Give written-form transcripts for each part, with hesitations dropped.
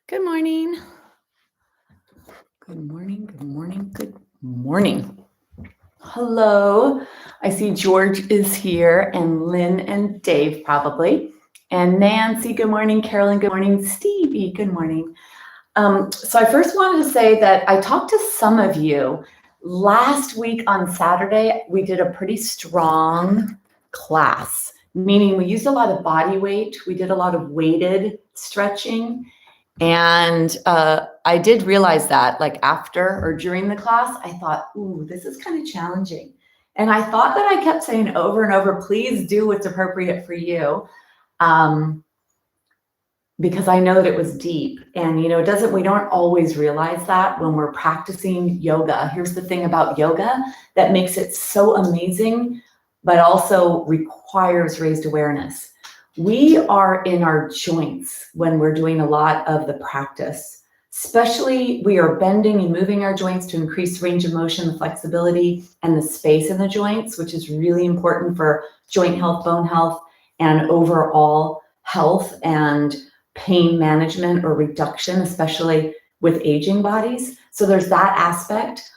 Good morning. Good morning. Good morning. Good morning. Hello. I see George is here and Lynn and Dave probably. And Nancy, good morning. Carolyn, good morning. Stevie, good morning. So I first wanted to say that I talked to some of you last week on Saturday. We did a pretty strong class, meaning we used a lot of body weight. We did a lot of weighted stretching. And I did realize that like after or during the class, I thought, ooh, this is kind of challenging. And I thought that I kept saying over and over, please do what's appropriate for you. Because I know that it was deep. And we don't always realize that when we're practicing yoga. Here's the thing about yoga that makes it so amazing, but also requires raised awareness. We are in our joints when we're doing a lot of the practice. Especially we are bending and moving our joints to increase range of motion, the flexibility, and the space in the joints, which is really important for joint health, bone health, and overall health and pain management or reduction, especially with aging bodies. So there's that aspect.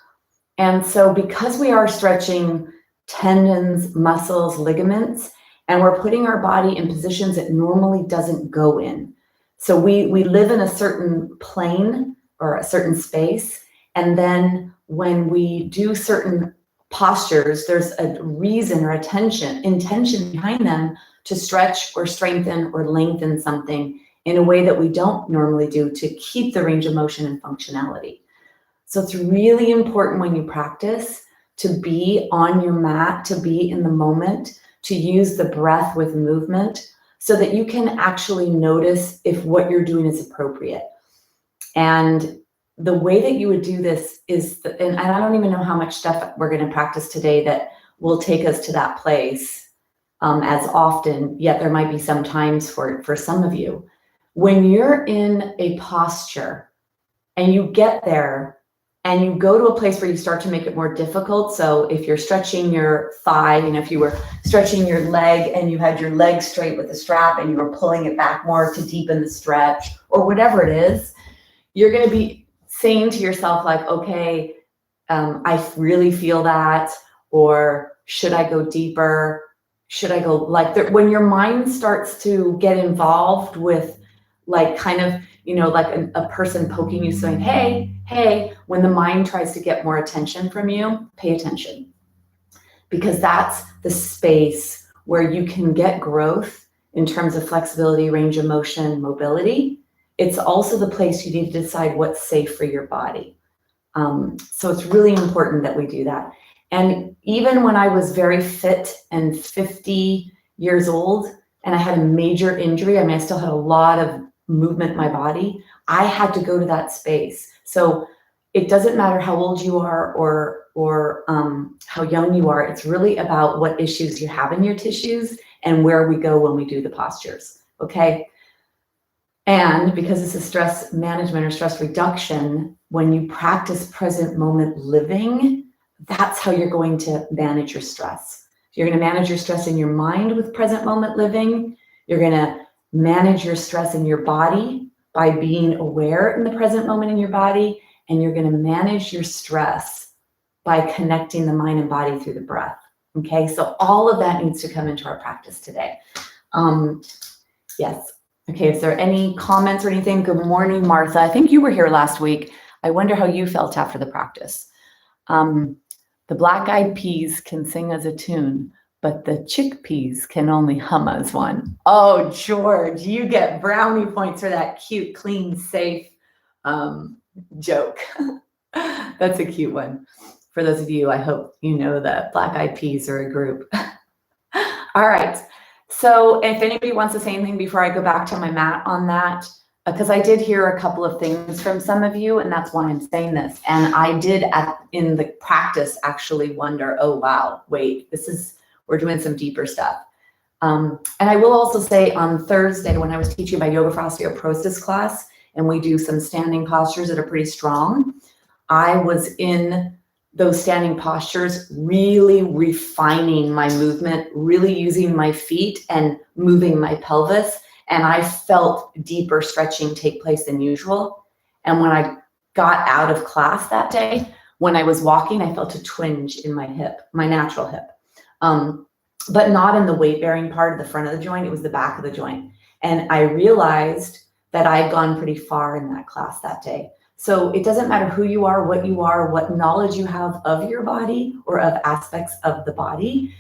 And so because we are stretching tendons, muscles, ligaments, and we're putting our body in positions it normally doesn't go in. So we live in a certain plane or a certain space. And then when we do certain postures, there's a reason or intention behind them to stretch or strengthen or lengthen something in a way that we don't normally do to keep the range of motion and functionality. So it's really important when you practice to be on your mat, to be in the moment, to use the breath with movement so that you can actually notice if what you're doing is appropriate. And the way that you would do this is, and I don't even know how much stuff we're going to practice today that will take us to that place as often, yet there might be some times for some of you. When you're in a posture and you get there, and you go to a place where you start to make it more difficult. So if you're stretching your thigh, if you were stretching your leg and you had your leg straight with the strap and you were pulling it back more to deepen the stretch or whatever it is, you're going to be saying to yourself like, okay, I really feel that, or should I go deeper? Should I go when your mind starts to get involved with like kind of, like a person poking you saying, hey, when the mind tries to get more attention from you, pay attention. Because that's the space where you can get growth in terms of flexibility, range of motion, mobility. It's also the place you need to decide what's safe for your body. So it's really important that we do that. And even when I was very fit and 50 years old and I had a major injury, I still had a lot of movement in my body, I had to go to that space. So it doesn't matter how old you are or how young you are. It's really about what issues you have in your tissues and where we go when we do the postures. Okay. And because this is stress management or stress reduction, when you practice present moment living, that's how you're going to manage your stress. You're going to manage your stress in your mind with present moment living. You're going to manage your stress in your body by being aware in the present moment in your body, and you're going to manage your stress by connecting the mind and body through the breath. Okay, so all of that needs to come into our practice today. Yes. Okay, is there any comments or anything? Good morning, Martha. I think you were here last week. I wonder how you felt after the practice. The Black Eyed Peas can sing as a tune, but the chickpeas can only hum as one. Oh, George, you get brownie points for that cute, clean, safe joke. That's a cute one. For those of you, I hope you know that Black Eyed Peas are a group. All right. So if anybody wants to say anything before I go back to my mat on that, because I did hear a couple of things from some of you, and that's why I'm saying this. And I did in the practice actually wonder, oh, wow, wait, we're doing some deeper stuff. And I will also say on Thursday, when I was teaching my Yoga for Osteoporosis class, and we do some standing postures that are pretty strong, I was in those standing postures, really refining my movement, really using my feet and moving my pelvis. and I felt deeper stretching take place than usual. And when I got out of class that day, when I was walking, I felt a twinge in my hip, my natural hip, but not in the weight-bearing part of the front of the joint. It was the back of the joint. And I realized that I had gone pretty far in that class that day. So it doesn't matter who you are, what knowledge you have of your body or of aspects of the body.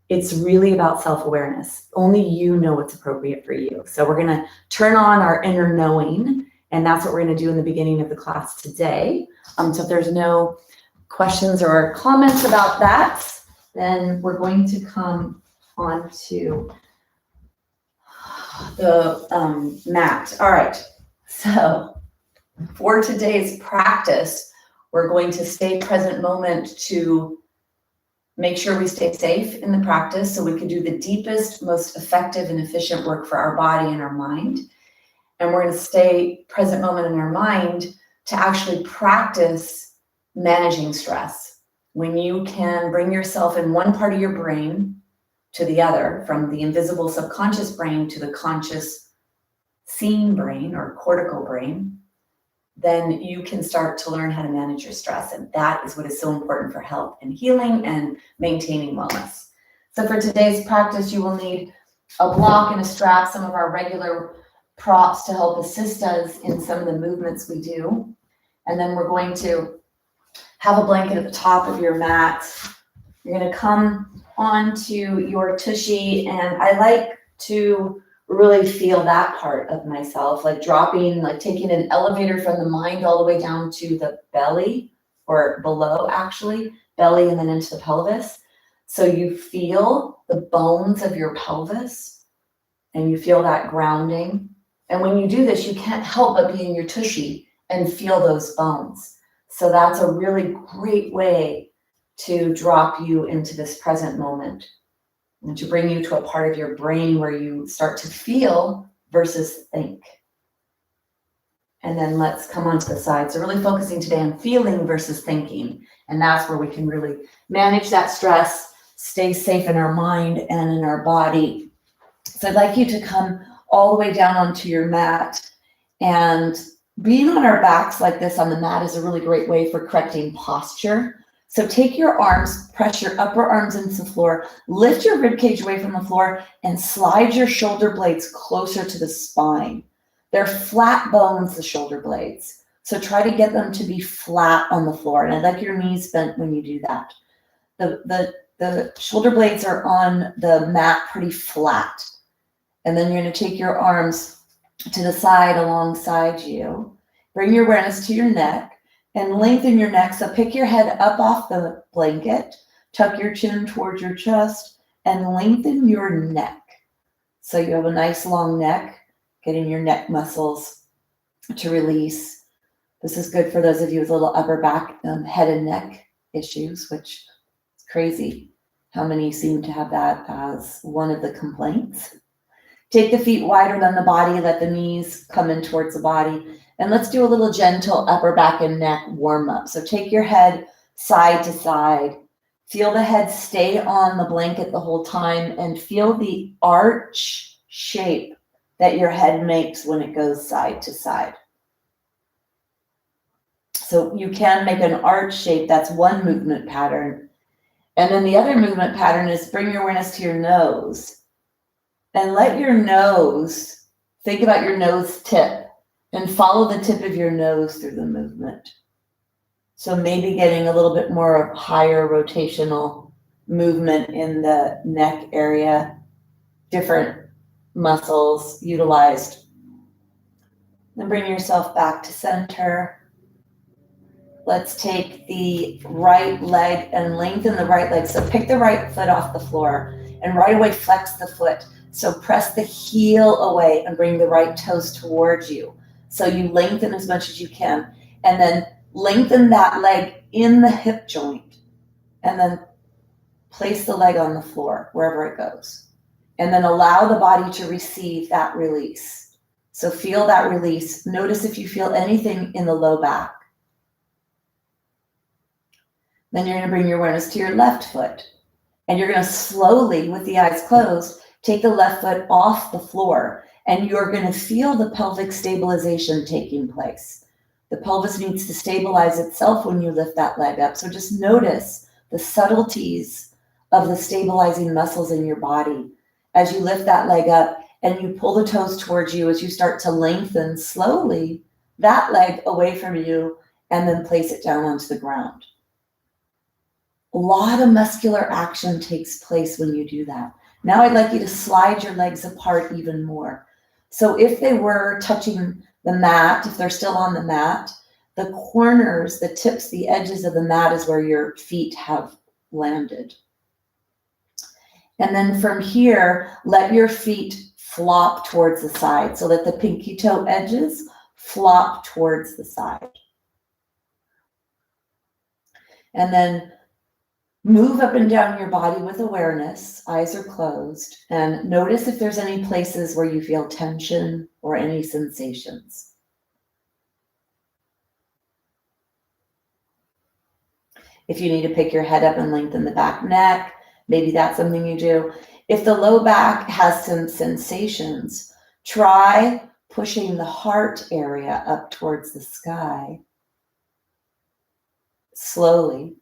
It's really about self-awareness. Only you know what's appropriate for you. So we're going to turn on our inner knowing, and that's what we're going to do in the beginning of the class today. So if there's no questions or comments about that, then we're going to come on to the mat. All right. So for today's practice, we're going to stay present moment to make sure we stay safe in the practice so we can do the deepest, most effective and efficient work for our body and our mind. And we're going to stay present moment in our mind to actually practice managing stress. When you can bring yourself in one part of your brain to the other, from the invisible subconscious brain to the conscious seen brain or cortical brain, then you can start to learn how to manage your stress. And that is what is so important for health and healing and maintaining wellness. So for today's practice, you will need a block and a strap, some of our regular props to help assist us in some of the movements we do. And then we're going to have a blanket at the top of your mat. You're going to come onto your tushy, and I like to really feel that part of myself, like dropping, like taking an elevator from the mind all the way down to the belly, or below actually, belly and then into the pelvis. So you feel the bones of your pelvis and you feel that grounding. And when you do this, you can't help but be in your tushy and feel those bones. So that's a really great way to drop you into this present moment and to bring you to a part of your brain where you start to feel versus think. And then let's come onto the side. So really focusing today on feeling versus thinking. And that's where we can really manage that stress, stay safe in our mind and in our body. So I'd like you to come all the way down onto your mat, and being on our backs like this on the mat is a really great way for correcting posture. So take your arms, press your upper arms into the floor, lift your rib cage away from the floor, and slide your shoulder blades closer to the spine. They're flat bones, the shoulder blades. So try to get them to be flat on the floor. And I'd like your knees bent when you do that. The shoulder blades are on the mat pretty flat. And then you're going to take your arms to the side alongside you. Bring your awareness to your neck and lengthen your neck. So pick your head up off the blanket, tuck your chin towards your chest, and lengthen your neck. So you have a nice long neck, getting your neck muscles to release. This is good for those of you with little upper back, head and neck issues, which is crazy how many seem to have that as one of the complaints. Take the feet wider than the body, let the knees come in towards the body. And let's do a little gentle upper back and neck warm up. So take your head side to side. Feel the head stay on the blanket the whole time and feel the arch shape that your head makes when it goes side to side. So you can make an arch shape. That's one movement pattern. And then the other movement pattern is bring your awareness to your nose. And let your nose, think about your nose tip and follow the tip of your nose through the movement. So maybe getting a little bit more higher rotational movement in the neck area, different muscles utilized. Then bring yourself back to center. Let's take the right leg and lengthen the right leg. So pick the right foot off the floor and right away flex the foot. So press the heel away and bring the right toes towards you. So you lengthen as much as you can. And then lengthen that leg in the hip joint. And then place the leg on the floor, wherever it goes. And then allow the body to receive that release. So feel that release. Notice if you feel anything in the low back. Then you're going to bring your awareness to your left foot. And you're going to slowly, with the eyes closed, take the left foot off the floor and you're going to feel the pelvic stabilization taking place. The pelvis needs to stabilize itself when you lift that leg up. So just notice the subtleties of the stabilizing muscles in your body as you lift that leg up and you pull the toes towards you as you start to lengthen slowly that leg away from you and then place it down onto the ground. A lot of muscular action takes place when you do that. Now I'd like you to slide your legs apart even more. So if they were touching the mat, if they're still on the mat, the corners, the tips, the edges of the mat is where your feet have landed. And then from here, let your feet flop towards the side so that the pinky toe edges flop towards the side. And then move up and down your body with awareness, eyes are closed, and notice if there's any places where you feel tension or any sensations. If you need to pick your head up and lengthen the back neck, maybe that's something you do. If the low back has some sensations, try pushing the heart area up towards the sky slowly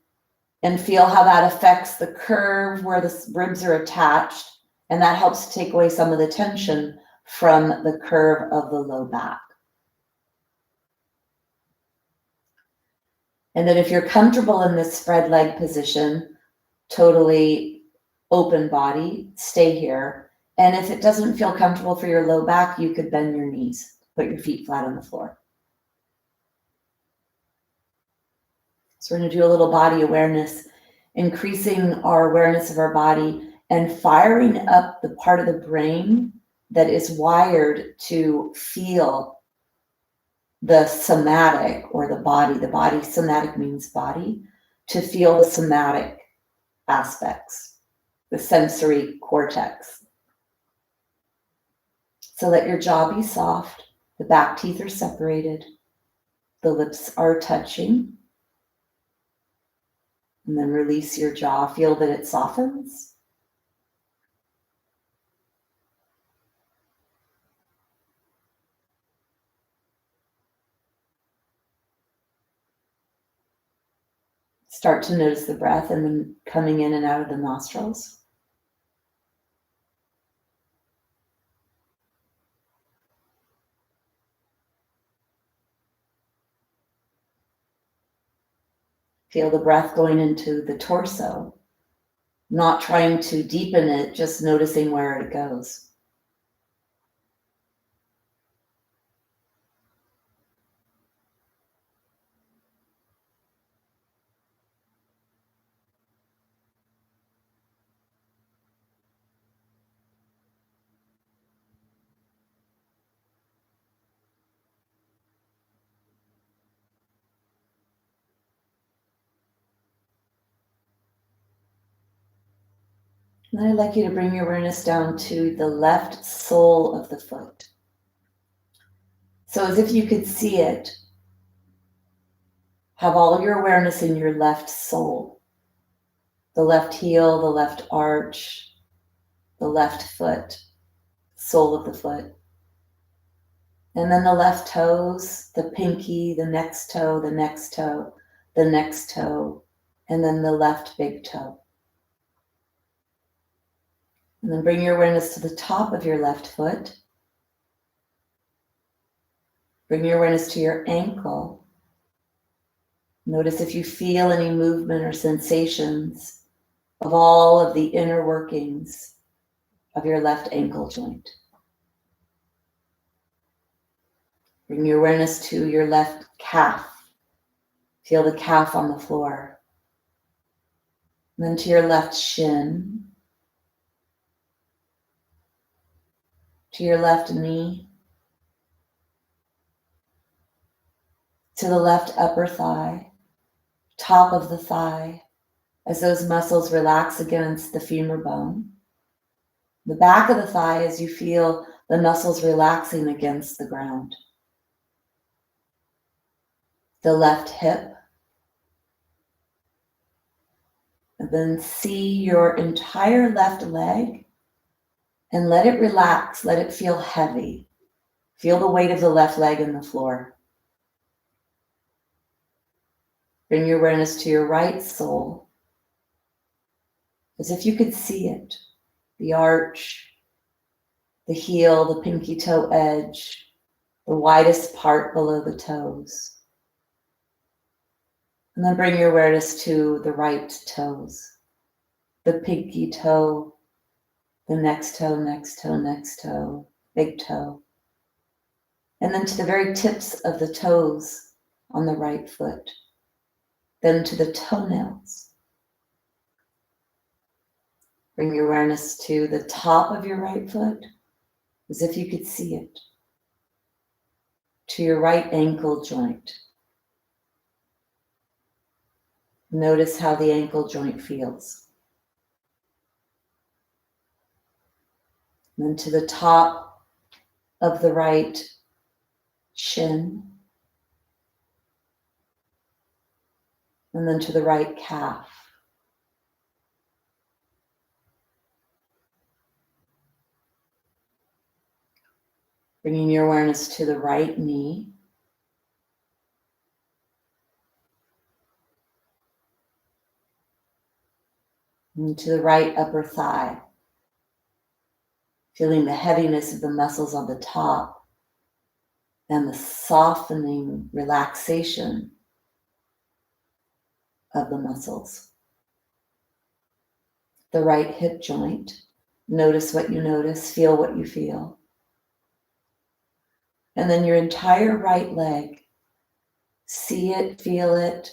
and feel how that affects the curve where the ribs are attached, and that helps to take away some of the tension from the curve of the low back. And then if you're comfortable in this spread leg position, totally open body, stay here. And if it doesn't feel comfortable for your low back, you could bend your knees, put your feet flat on the floor. So we're going to do a little body awareness, increasing our awareness of our body and firing up the part of the brain that is wired to feel the somatic or the body. The body, somatic means body, to feel the somatic aspects, the sensory cortex. So let your jaw be soft, the back teeth are separated, the lips are touching. And then release your jaw, feel that it softens. Start to notice the breath and then coming in and out of the nostrils. Feel the breath going into the torso, not trying to deepen it, just noticing where it goes. And then I'd like you to bring your awareness down to the left sole of the foot. So as if you could see it, have all your awareness in your left sole, the left heel, the left arch, the left foot, sole of the foot. And then the left toes, the pinky, the next toe, the next toe, the next toe, and then the left big toe. And then bring your awareness to the top of your left foot. Bring your awareness to your ankle. Notice if you feel any movement or sensations of all of the inner workings of your left ankle joint. Bring your awareness to your left calf. Feel the calf on the floor. And then to your left shin. To your left knee. To the left upper thigh. Top of the thigh. As those muscles relax against the femur bone. The back of the thigh as you feel the muscles relaxing against the ground. The left hip. And then see your entire left leg And let it relax, let it feel heavy. Feel the weight of the left leg in the floor. Bring your awareness to your right sole, as if you could see it, the arch, the heel, the pinky toe edge, the widest part below the toes. And then bring your awareness to the right toes, the pinky toe, the next toe, next toe, next toe, big toe. And then to the very tips of the toes on the right foot. Then to the toenails. Bring your awareness to the top of your right foot, as if you could see it. To your right ankle joint. Notice how the ankle joint feels. And then to the top of the right shin. And then to the right calf. Bringing your awareness to the right knee. And to the right upper thigh. Feeling the heaviness of the muscles on the top and the softening relaxation of the muscles. The right hip joint. Notice what you notice, feel what you feel. And then your entire right leg. See it, feel it,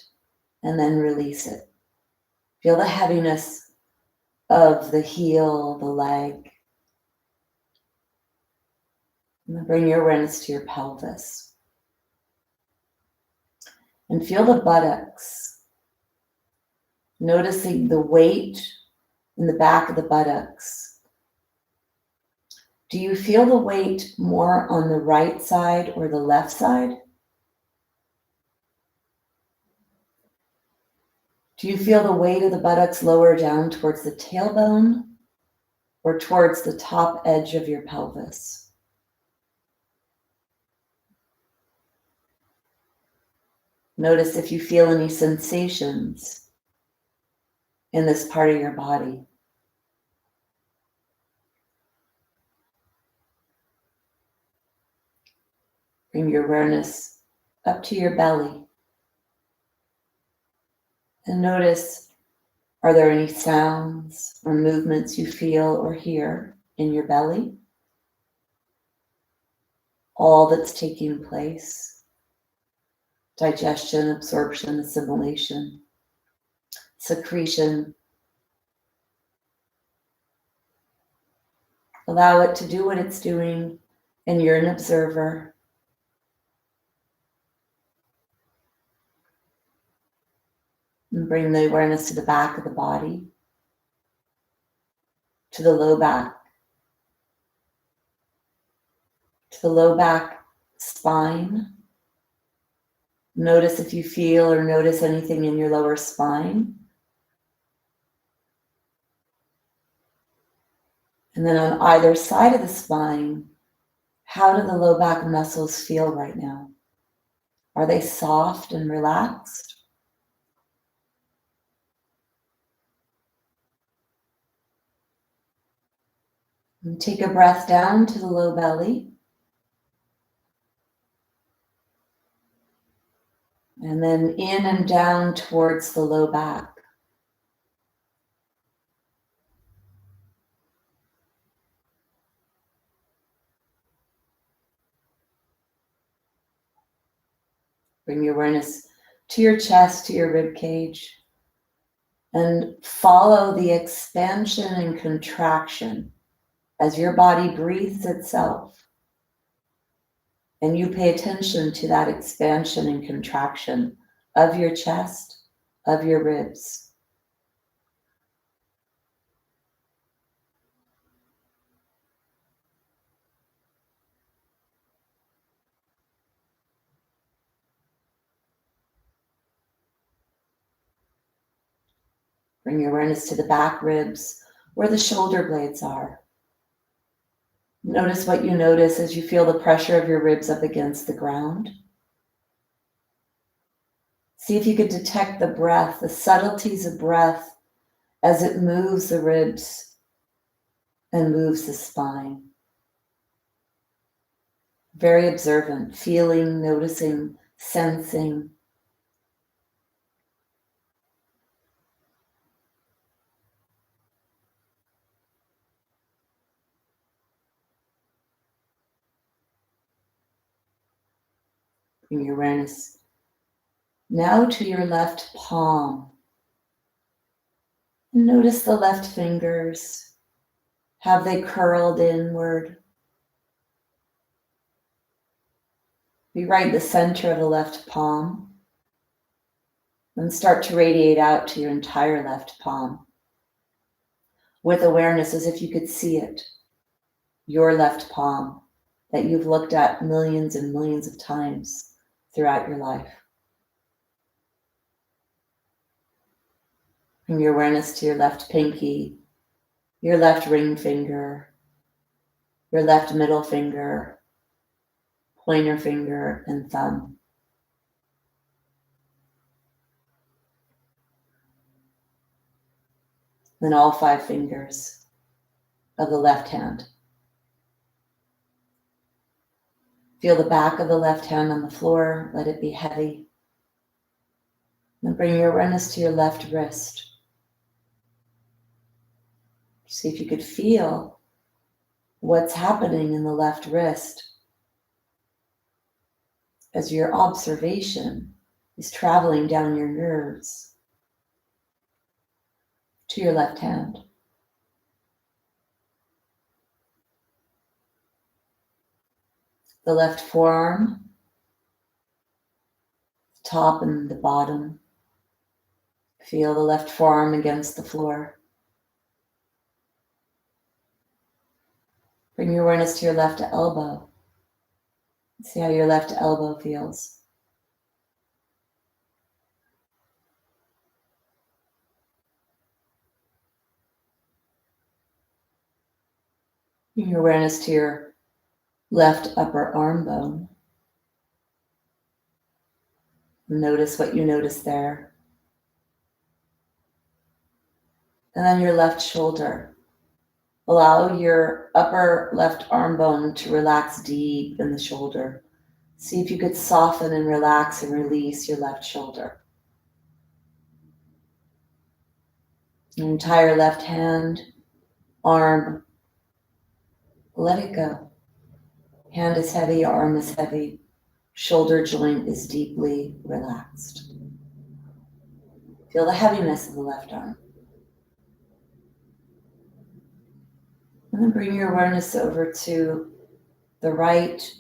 and then release it. Feel the heaviness of the heel, the leg. And then bring your awareness to your pelvis. And feel the buttocks. Noticing the weight in the back of the buttocks. Do you feel the weight more on the right side or the left side? Do you feel the weight of the buttocks lower down towards the tailbone or towards the top edge of your pelvis? Notice if you feel any sensations in this part of your body. Bring your awareness up to your belly. And notice, are there any sounds or movements you feel or hear in your belly? All that's taking place. Digestion, absorption, assimilation, secretion. Allow it to do what it's doing, and you're an observer. And bring the awareness to the back of the body, to the low back, to the low back spine. Notice if you feel or notice anything in your lower spine. And then on either side of the spine, how do the low back muscles feel right now? Are they soft and relaxed? And take a breath down to the low belly. And then in and down towards the low back. Bring your awareness to your chest, to your rib cage, and follow the expansion and contraction as your body breathes itself. And you pay attention to that expansion and contraction of your chest, of your ribs. Bring your awareness to the back ribs where the shoulder blades are. Notice what you notice as you feel the pressure of your ribs up against the ground. See if you could detect the breath, the subtleties of breath as it moves the ribs and moves the spine. Very observant, feeling, noticing, sensing. Bring your awareness now to your left palm. Notice the left fingers. Have they curled inward? Be right in the center of the left palm. Then start to radiate out to your entire left palm with awareness as if you could see it, your left palm that you've looked at millions and millions of times throughout your life. Bring your awareness to your left pinky, your left ring finger, your left middle finger, pointer finger, and thumb. Then all 5 fingers of the left hand. Feel the back of the left hand on the floor, let it be heavy. Then bring your awareness to your left wrist. See if you could feel what's happening in the left wrist as your observation is traveling down your nerves to your left hand. The left forearm, the top and the bottom. Feel the left forearm against the floor. Bring your awareness to your left elbow. See how your left elbow feels. Bring your awareness to your left upper arm bone. Notice what you notice there. And then your left shoulder. Allow your upper left arm bone to relax deep in the shoulder. See if you could soften and relax and release your left shoulder. Your entire left hand, arm, let it go. Hand is heavy, arm is heavy, shoulder joint is deeply relaxed. Feel the heaviness of the left arm. And then bring your awareness over to the right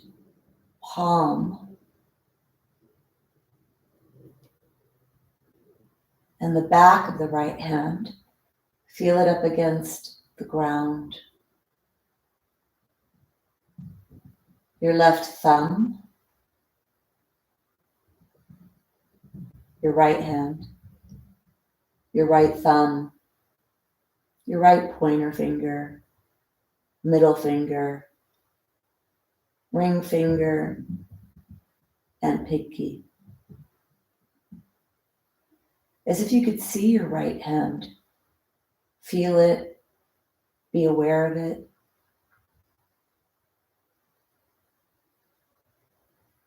palm and the back of the right hand. Feel it up against the ground. Your left thumb, your right hand, your right thumb, your right pointer finger, middle finger, ring finger, and pinky. As if you could see your right hand, feel it, be aware of it.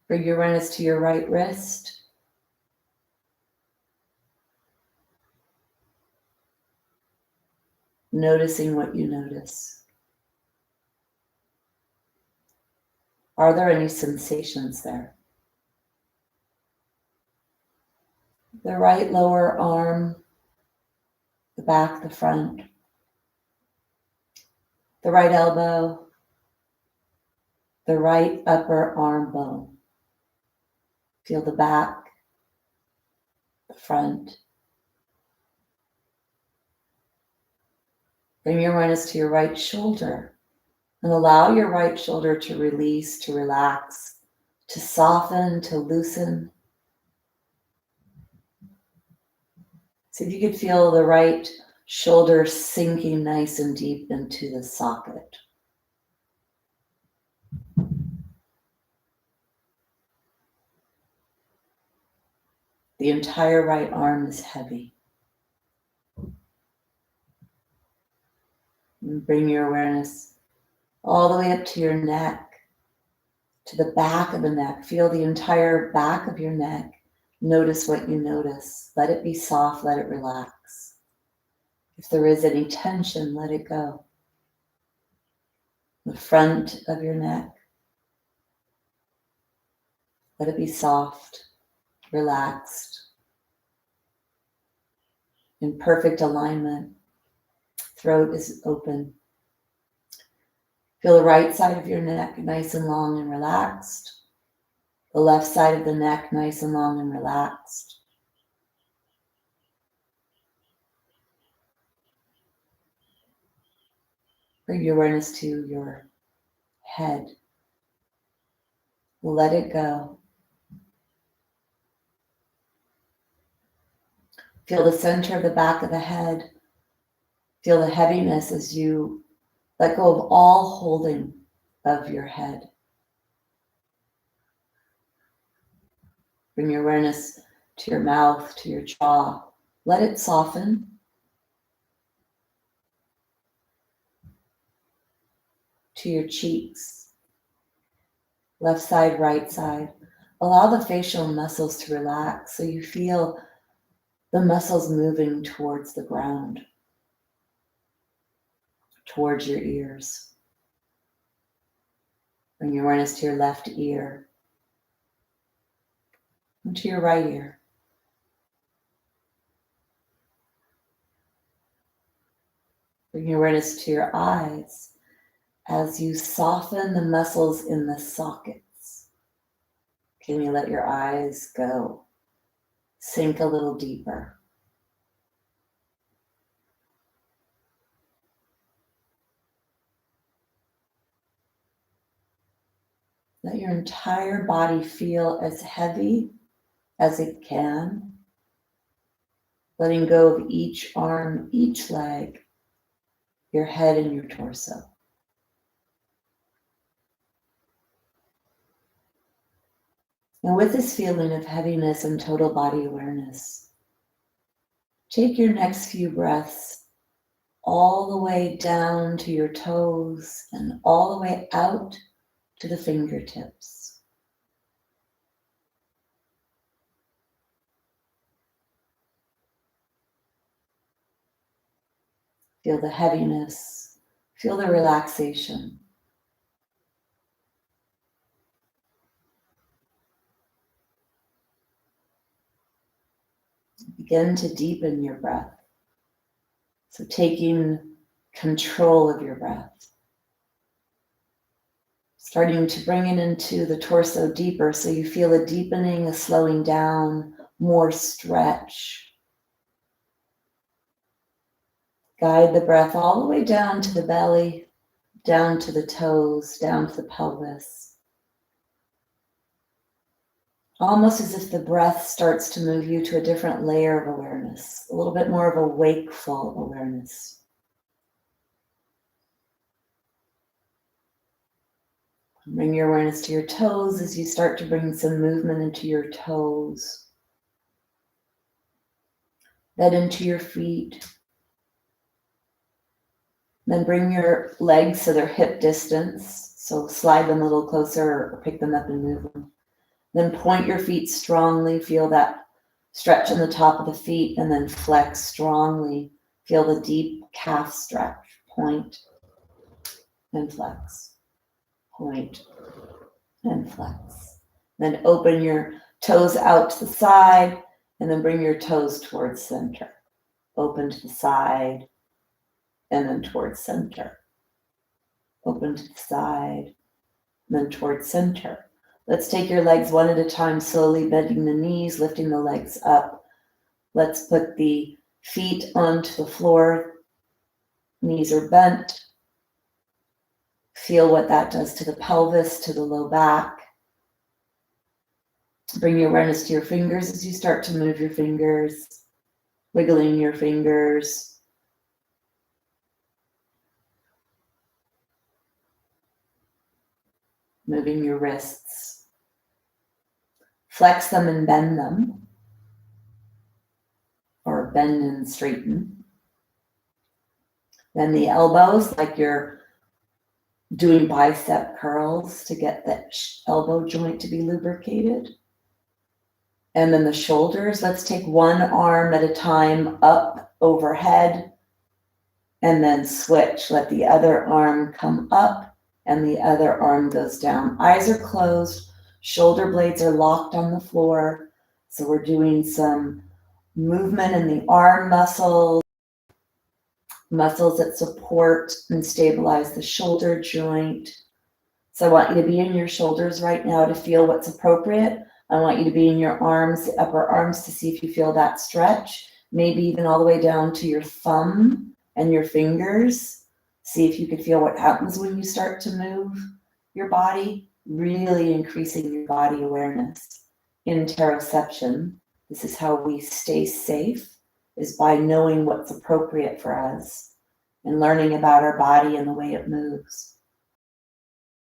Bring your awareness to your right wrist. Noticing what you notice. Are there any sensations there? The right lower arm, the back, the front, the right elbow, the right upper arm bone. Feel the back, the front. Bring your awareness to your right shoulder and allow your right shoulder to release, to relax, to soften, to loosen. See if you could feel the right shoulder sinking nice and deep into the socket. The entire right arm is heavy. And bring your awareness all the way up to your neck, to the back of the neck. Feel the entire back of your neck. Notice what you notice. Let it be soft, let it relax. If there is any tension, let it go. The front of your neck, let it be soft, relaxed, in perfect alignment. Throat is open. Feel the right side of your neck nice and long and relaxed. The left side of the neck nice and long and relaxed. Bring your awareness to your head. Let it go. Feel the center of the back of the head. Feel the heaviness as you let go of all holding of your head. Bring your awareness to your mouth, to your jaw. Let it soften. To your cheeks. Left side, right side. Allow the facial muscles to relax so you feel the muscles moving towards the ground, towards your ears. Bring your awareness to your left ear and to your right ear. Bring your awareness to your eyes as you soften the muscles in the sockets. Can you let your eyes go? Sink a little deeper. Let your entire body feel as heavy as it can. Letting go of each arm, each leg, your head and your torso. And with this feeling of heaviness and total body awareness, take your next few breaths all the way down to your toes and all the way out to the fingertips. Feel the heaviness, feel the relaxation. Begin to deepen your breath. So taking control of your breath. Starting to bring it into the torso deeper so you feel a deepening, a slowing down, more stretch. Guide the breath all the way down to the belly, down to the toes, down to the pelvis. Almost as if the breath starts to move you to a different layer of awareness, a little bit more of a wakeful awareness. Bring your awareness to your toes as you start to bring some movement into your toes. Then into your feet. Then bring your legs to their hip distance. So slide them a little closer or pick them up and move them. Then point your feet strongly. Feel that stretch on the top of the feet and then flex strongly. Feel the deep calf stretch. Point and flex. Point and flex. Then open your toes out to the side and then bring your toes towards center. Open to the side and then towards center. Open to the side and then towards center. Let's take your legs one at a time, slowly bending the knees, lifting the legs up. Let's put the feet onto the floor. Knees are bent. Feel what that does to the pelvis, to the low back. Bring your awareness to your fingers as you start to move your fingers, wiggling your fingers. Moving your wrists. Flex them and bend them. or bend and straighten. Then the elbows, like you're doing bicep curls to get that elbow joint to be lubricated. And then the shoulders, let's take one arm at a time up overhead and then switch. Let the other arm come up and the other arm goes down. Eyes are closed, shoulder blades are locked on the floor. So we're doing some movement in the arm muscles that support and stabilize the shoulder joint. So I want you to be in your shoulders right now to feel what's appropriate. I want you to be in your arms, the upper arms, to see if you feel that stretch, maybe even all the way down to your thumb and your fingers. See if you can feel what happens when you start to move your body, really increasing your body awareness. Interoception, this is how we stay safe, is by knowing what's appropriate for us and learning about our body and the way it moves.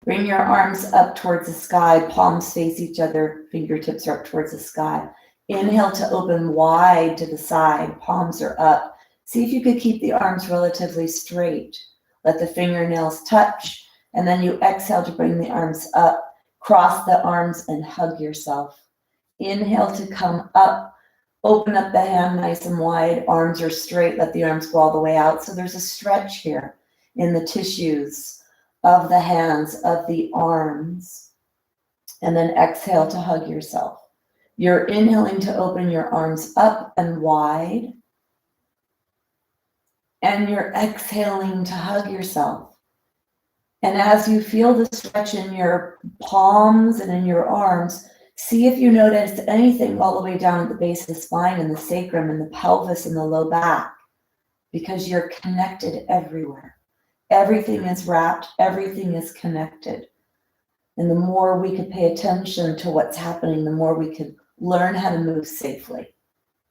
Bring your arms up towards the sky, palms face each other, fingertips are up towards the sky. Inhale to open wide to the side, palms are up. See if you could keep the arms relatively straight. Let the fingernails touch, and then you exhale to bring the arms up. Cross the arms and hug yourself. Inhale to come up, open up the hand nice and wide, arms are straight, let the arms go all the way out. So there's a stretch here in the tissues of the hands, of the arms, and then exhale to hug yourself. You're inhaling to open your arms up and wide, and you're exhaling to hug yourself. And as you feel the stretch in your palms and in your arms, see if you notice anything all the way down at the base of the spine and the sacrum and the pelvis and the low back, because you're connected everywhere. Everything is wrapped, everything is connected. And the more we could pay attention to what's happening, the more we could learn how to move safely.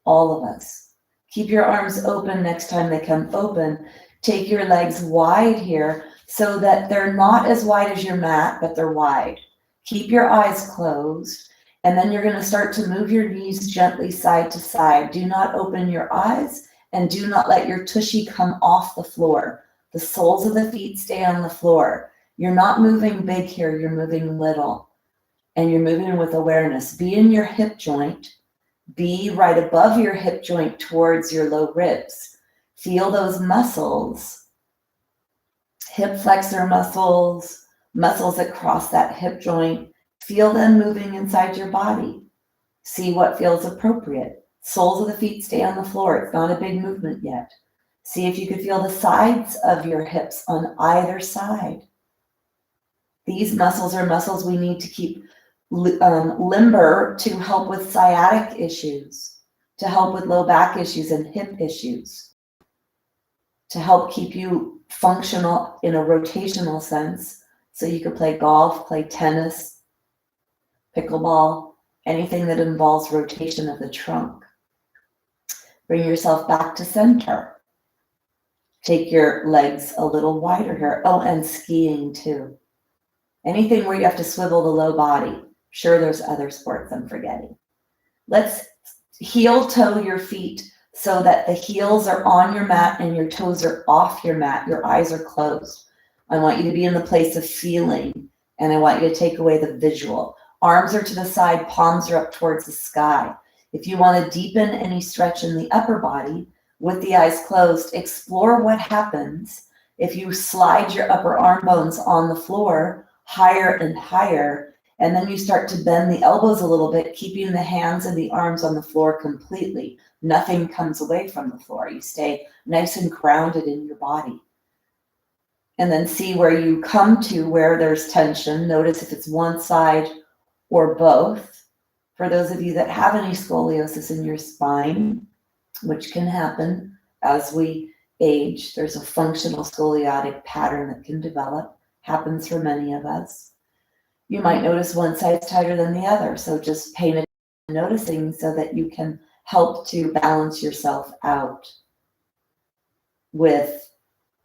All of us. Keep your arms open next time they come open. Take your legs wide here so that they're not as wide as your mat, but they're wide. Keep your eyes closed, and then you're going to start to move your knees gently side to side. Do not open your eyes, and do not let your tushy come off the floor. The soles of the feet stay on the floor. You're not moving big here, you're moving little. And you're moving with awareness. Be in your hip joint. Be right above your hip joint towards your low ribs. Feel those muscles. Hip flexor muscles, muscles that cross that hip joint. Feel them moving inside your body. See what feels appropriate. Soles of the feet stay on the floor. It's not a big movement yet. See if you could feel the sides of your hips on either side. These muscles are muscles we need to keep limber to help with sciatic issues, to help with low back issues and hip issues, to help keep you functional in a rotational sense, so you could play golf, play tennis, pickleball, anything that involves rotation of the trunk. Bring yourself back to center. Take your legs a little wider here. Oh, and skiing too. Anything where you have to swivel the low body. Sure, there's other sports I'm forgetting. Let's heel toe your feet so that the heels are on your mat and your toes are off your mat. Your eyes are closed. I want you to be in the place of feeling, and I want you to take away the visual. Arms are to the side, palms are up towards the sky. If you want to deepen any stretch in the upper body, with the eyes closed, explore what happens if you slide your upper arm bones on the floor higher and higher, and then you start to bend the elbows a little bit, keeping the hands and the arms on the floor completely. Nothing comes away from the floor. You stay nice and grounded in your body. And then see where you come to where there's tension. Notice if it's one side or both. For those of you that have any scoliosis in your spine, which can happen as we age, there's a functional scoliotic pattern that can develop, happens for many of us. You might notice one side's tighter than the other, so just pay attention to noticing so that you can help to balance yourself out with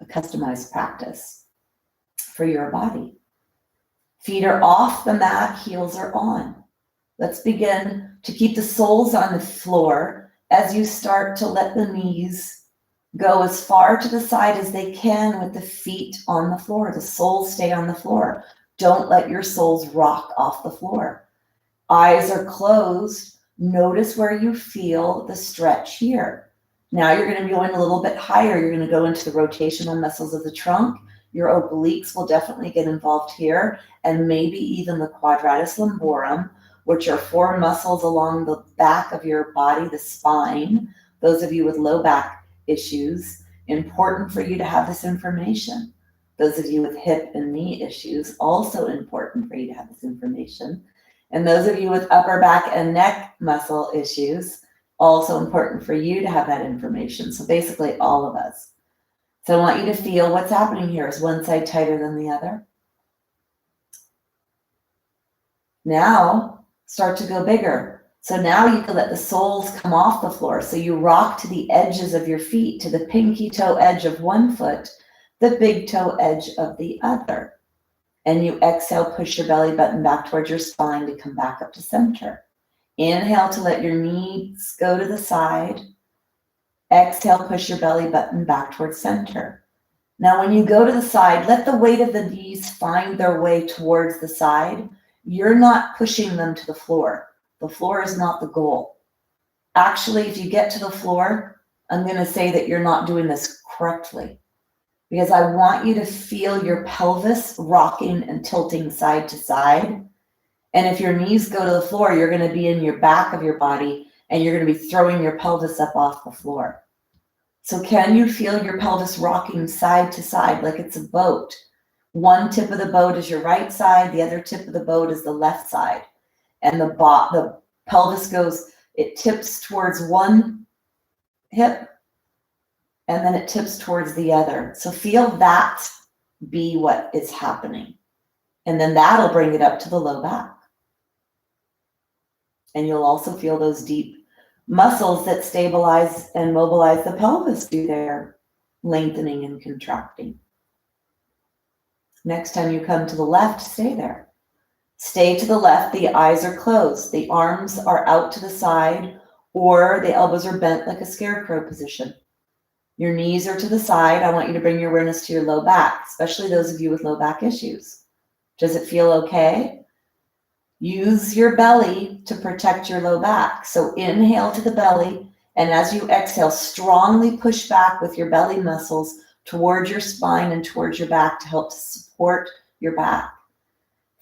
a customized practice for your body. Feet are off the mat, heels are on. Let's begin to keep the soles on the floor. as you start to let the knees go as far to the side as they can with the feet on the floor. The soles stay on the floor. Don't let your soles rock off the floor. Eyes are closed. Notice where you feel the stretch here. Now you're going to be going a little bit higher. You're going to go into the rotational muscles of the trunk. Your obliques will definitely get involved here, and maybe even the quadratus lumborum, which are 4 muscles along the back of your body, the spine. Those of you with low back issues, important for you to have this information. Those of you with hip and knee issues, also important for you to have this information. And those of you with upper back and neck muscle issues, also important for you to have that information. So basically all of us. So I want you to feel what's happening here. Is one side tighter than the other? Now start to go bigger. So now you can let the soles come off the floor. So you rock to the edges of your feet, to the pinky toe edge of one foot, the big toe edge of the other. And you exhale, push your belly button back towards your spine to come back up to center. Inhale to let your knees go to the side. Exhale, push your belly button back towards center. Now, when you go to the side, let the weight of the knees find their way towards the side. You're not pushing them to the floor. The floor is not the goal. Actually, if you get to the floor, I'm going to say that you're not doing this correctly, because I want you to feel your pelvis rocking and tilting side to side. And if your knees go to the floor, you're going to be in your back of your body and you're going to be throwing your pelvis up off the floor. So can you feel your pelvis rocking side to side like it's a boat? One tip of the boat is your right side, the other tip of the boat is the left side. And the pelvis goes, it tips towards one hip and then it tips towards the other. So feel that be what is happening. And then that'll bring it up to the low back. And you'll also feel those deep muscles that stabilize and mobilize the pelvis do their lengthening and contracting. Next time you come to the left, stay there. Stay to the left, the eyes are closed, the arms are out to the side, or the elbows are bent like a scarecrow position. Your knees are to the side. I want you to bring your awareness to your low back, especially those of you with low back issues. Does it feel okay? Use your belly to protect your low back. So inhale to the belly, and as you exhale, strongly push back with your belly muscles towards your spine and towards your back to help to support your back.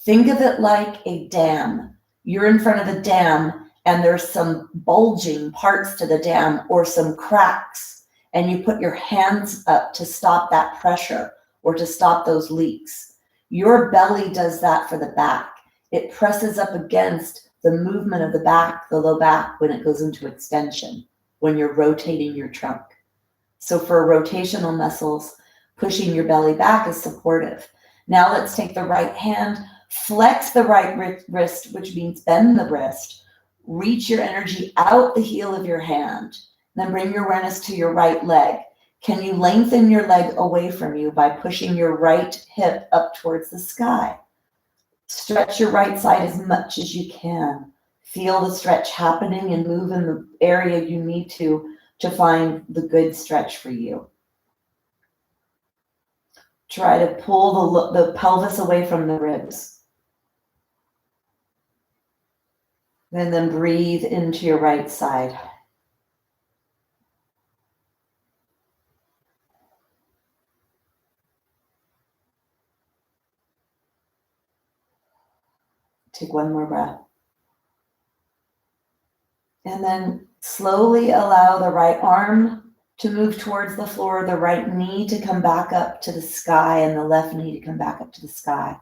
Think of it like a dam. You're in front of a dam and there's some bulging parts to the dam or some cracks, and you put your hands up to stop that pressure or to stop those leaks. Your belly does that for the back. It presses up against the movement of the back, the low back, when it goes into extension, when you're rotating your trunk. So for rotational muscles, pushing your belly back is supportive. Now let's take the right hand, flex the right wrist, which means bend the wrist. Reach your energy out the heel of your hand. Then bring your awareness to your right leg. Can you lengthen your leg away from you by pushing your right hip up towards the sky? Stretch your right side as much as you can. Feel the stretch happening and move in the area you need to find the good stretch for you. Try to pull the pelvis away from the ribs. And then breathe into your right side. Take one more breath. And then slowly allow the right arm to move towards the floor, the right knee to come back up to the sky, and the left knee to come back up to the sky.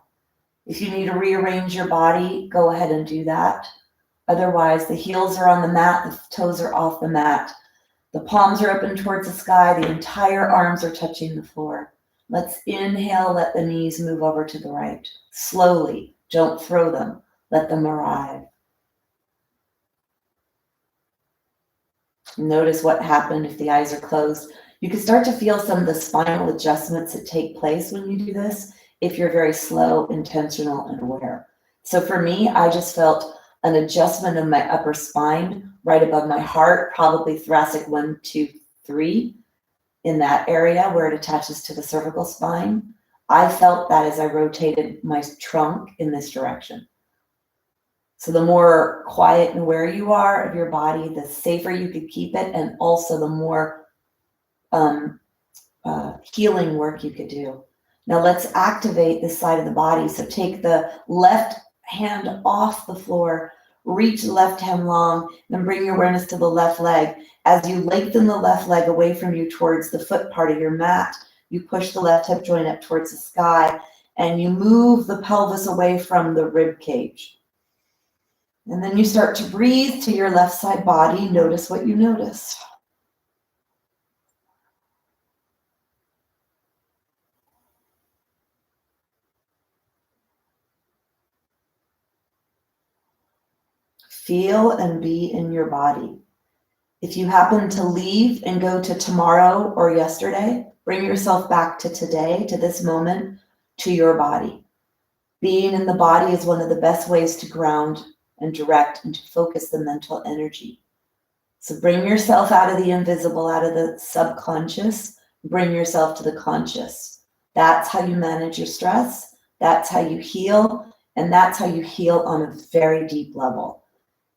If you need to rearrange your body, go ahead and do that. Otherwise, the heels are on the mat, the toes are off the mat. The palms are open towards the sky, the entire arms are touching the floor. Let's inhale, let the knees move over to the right. Slowly, don't throw them. Let them arrive. Notice what happened if the eyes are closed. You can start to feel some of the spinal adjustments that take place when you do this if you're very slow, intentional, and aware. So for me, I just felt an adjustment of my upper spine right above my heart, probably thoracic 1, 2, 3, in that area where it attaches to the cervical spine. I felt that as I rotated my trunk in this direction. So the more quiet and aware you are of your body, the safer you could keep it, and also the more healing work you could do. Now let's activate this side of the body. So take the left hand off the floor, reach the left hand long, and bring your awareness to the left leg. As you lengthen the left leg away from you towards the foot part of your mat, you push the left hip joint up towards the sky, and you move the pelvis away from the rib cage. And then you start to breathe to your left side body. Notice what you notice. Feel and be in your body. If you happen to leave and go to tomorrow or yesterday, bring yourself back to today, to this moment, to your body. Being in the body is one of the best ways to ground and direct and to focus the mental energy. So bring yourself out of the invisible, out of the subconscious, bring yourself to the conscious. That's how you manage your stress. That's how you heal. And that's how you heal on a very deep level.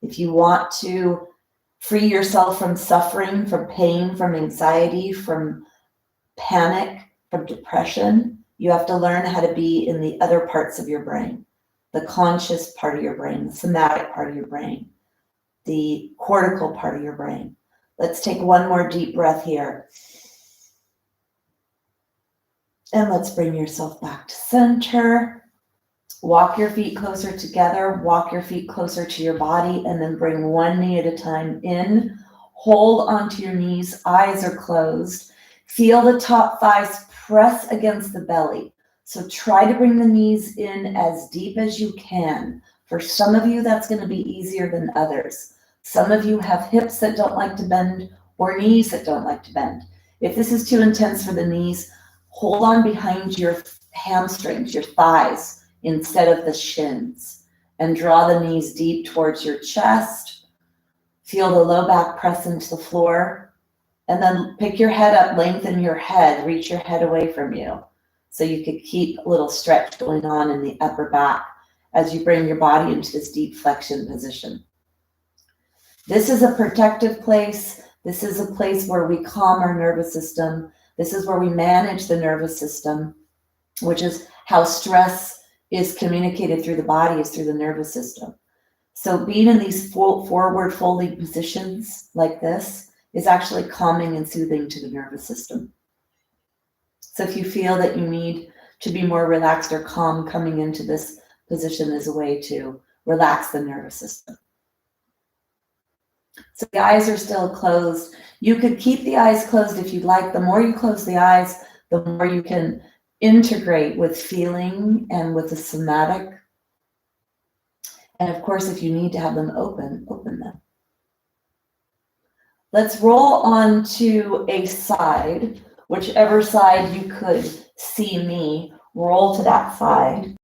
If you want to free yourself from suffering, from pain, from anxiety, from panic, from depression, you have to learn how to be in the other parts of your brain, the conscious part of your brain, the somatic part of your brain, the cortical part of your brain. Let's take one more deep breath here. And let's bring yourself back to center. Walk your feet closer together, walk your feet closer to your body, and then bring one knee at a time in. Hold onto your knees, eyes are closed. Feel the top thighs press against the belly. So try to bring the knees in as deep as you can. For some of you, that's going to be easier than others. Some of you have hips that don't like to bend or knees that don't like to bend. If this is too intense for the knees, hold on behind your hamstrings, your thighs, instead of the shins, and draw the knees deep towards your chest. Feel the low back press into the floor, and then pick your head up, lengthen your head, reach your head away from you. So you could keep a little stretch going on in the upper back as you bring your body into this deep flexion position. This is a protective place. This is a place where we calm our nervous system. This is where we manage the nervous system, which is how stress is communicated through the body, is through the nervous system. So being in these forward folding positions like this is actually calming and soothing to the nervous system. So if you feel that you need to be more relaxed or calm, coming into this position is a way to relax the nervous system. So the eyes are still closed. You could keep the eyes closed if you'd like. The more you close the eyes, the more you can integrate with feeling and with the somatic. And of course, if you need to have them open, open them. Let's roll on to a side, whichever side you could see me, roll to that side. You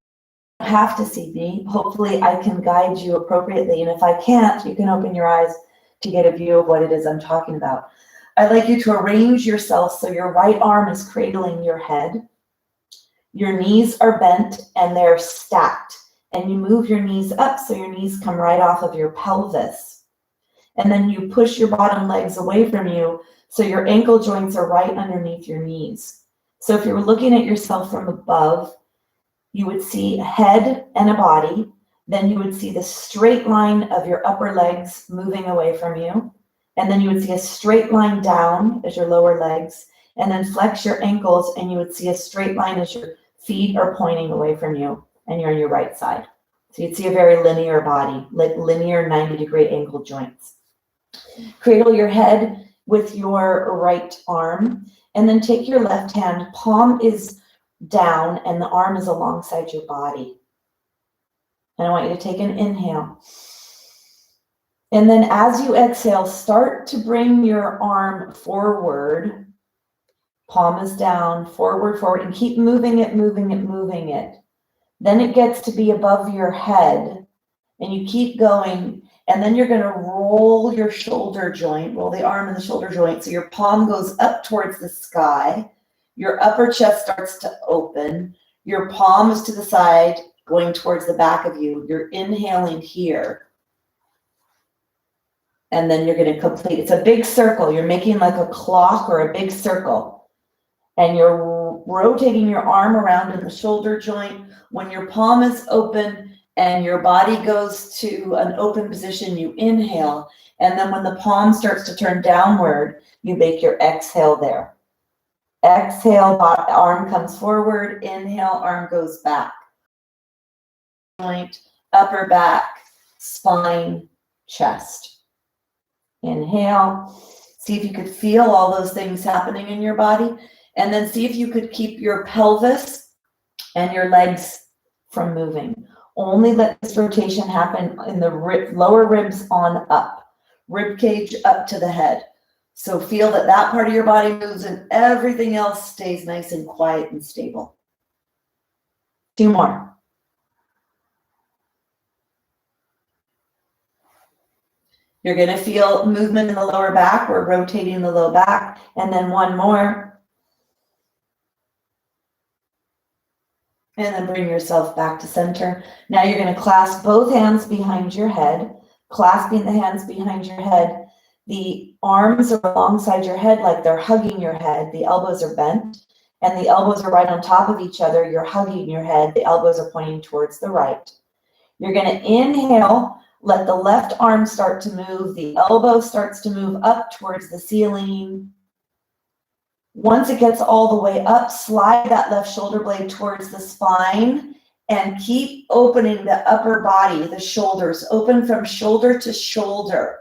don't have to see me. Hopefully I can guide you appropriately. And if I can't, you can open your eyes to get a view of what it is I'm talking about. I'd like you to arrange yourself so your right arm is cradling your head. Your knees are bent and they're stacked, and you move your knees up so your knees come right off of your pelvis. And then you push your bottom legs away from you so your ankle joints are right underneath your knees. So if you were looking at yourself from above, you would see a head and a body. Then you would see the straight line of your upper legs moving away from you. And then you would see a straight line down as your lower legs, and then flex your ankles, and you would see a straight line as your feet are pointing away from you, and you're on your right side. So you'd see a very linear body, like linear 90-degree ankle joints. Cradle your head with your right arm, and then take your left hand, palm is down, and the arm is alongside your body. And I want you to take an inhale. And then as you exhale, start to bring your arm forward. Palm is down, forward, forward, and keep moving it, moving it, moving it. Then it gets to be above your head. And you keep going, and then you're gonna roll your shoulder joint, roll the arm and the shoulder joint, so your palm goes up towards the sky. Your upper chest starts to open. Your palm is to the side, going towards the back of you. You're inhaling here. And then you're gonna complete, it's a big circle. You're making like a clock or a big circle. And you're rotating your arm around in the shoulder joint. When your palm is open and your body goes to an open position, you inhale. And then when the palm starts to turn downward, you make your exhale there. Exhale, arm comes forward. Inhale, arm goes back. Joint, upper back, spine, chest. Inhale. See if you could feel all those things happening in your body. And then see if you could keep your pelvis and your legs from moving. Only let this rotation happen in the lower ribs on up. Rib cage up to the head. So feel that that part of your body moves and everything else stays nice and quiet and stable. 2 more. You're going to feel movement in the lower back. We're rotating the low back. And then 1 more. And then bring yourself back to center. Now you're going to clasp both hands behind your head. Clasping the hands behind your head. The arms are alongside your head like they're hugging your head. The elbows are bent. And the elbows are right on top of each other. You're hugging your head. The elbows are pointing towards the right. You're going to inhale. Let the left arm start to move. The elbow starts to move up towards the ceiling. Once it gets all the way up, slide that left shoulder blade towards the spine and keep opening the upper body, the shoulders. Open from shoulder to shoulder.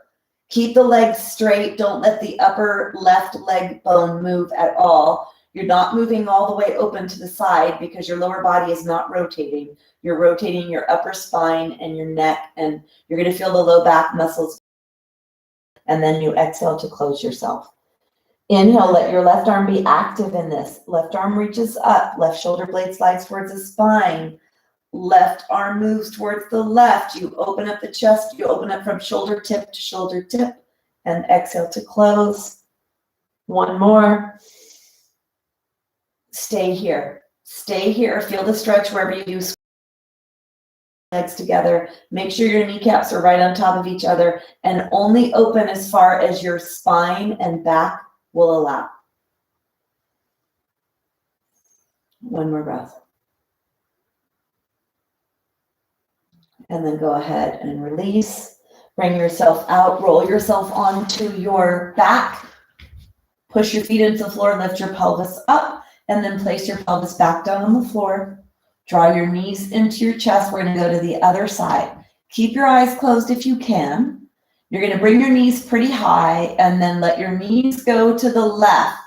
Keep the legs straight. Don't let the upper left leg bone move at all. You're not moving all the way open to the side because your lower body is not rotating. You're rotating your upper spine and your neck, and you're going to feel the low back muscles. And then you exhale to close yourself. Inhale, let your left arm be active in this. Left arm reaches up, left shoulder blade slides towards the spine. Left arm moves towards the left. You open up the chest, you open up from shoulder tip to shoulder tip, and exhale to close. 1 more. Stay here. Stay here. Feel the stretch wherever you do. Legs together. Make sure your kneecaps are right on top of each other and only open as far as your spine and back will allow. 1 more breath. And then go ahead and release. Bring yourself out. Roll yourself onto your back. Push your feet into the floor. Lift your pelvis up. And then place your pelvis back down on the floor. Draw your knees into your chest. We're going to go to the other side. Keep your eyes closed if you can. You're going to bring your knees pretty high and then let your knees go to the left.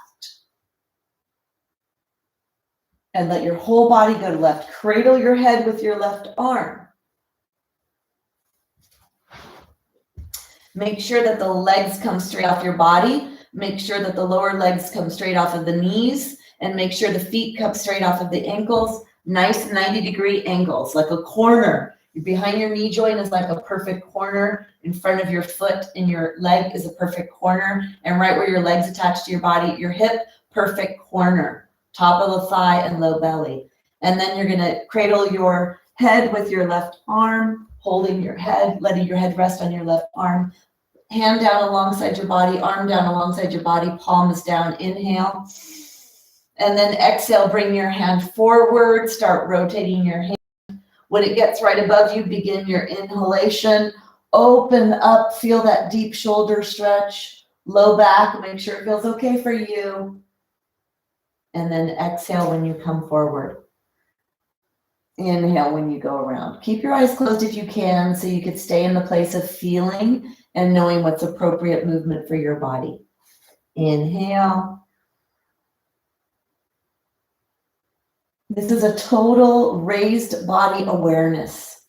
And let your whole body go to left. Cradle your head with your left arm. Make sure that the legs come straight off your body. Make sure that the lower legs come straight off of the knees. And make sure the feet come straight off of the ankles. Nice 90-degree angles, like a corner. Behind your knee joint is like a perfect corner. In front of your foot and your leg is a perfect corner. And right where your leg's attached to your body, your hip, perfect corner. Top of the thigh and low belly. And then you're going to cradle your head with your left arm, holding your head, letting your head rest on your left arm. Hand down alongside your body, arm down alongside your body, palms down. Inhale. And then exhale, bring your hand forward, start rotating your hand. When it gets right above you, begin your inhalation. Open up, feel that deep shoulder stretch, low back, make sure it feels okay for you. And then exhale when you come forward. Inhale when you go around. Keep your eyes closed if you can, so you could stay in the place of feeling and knowing what's appropriate movement for your body. Inhale. This is a total raised body awareness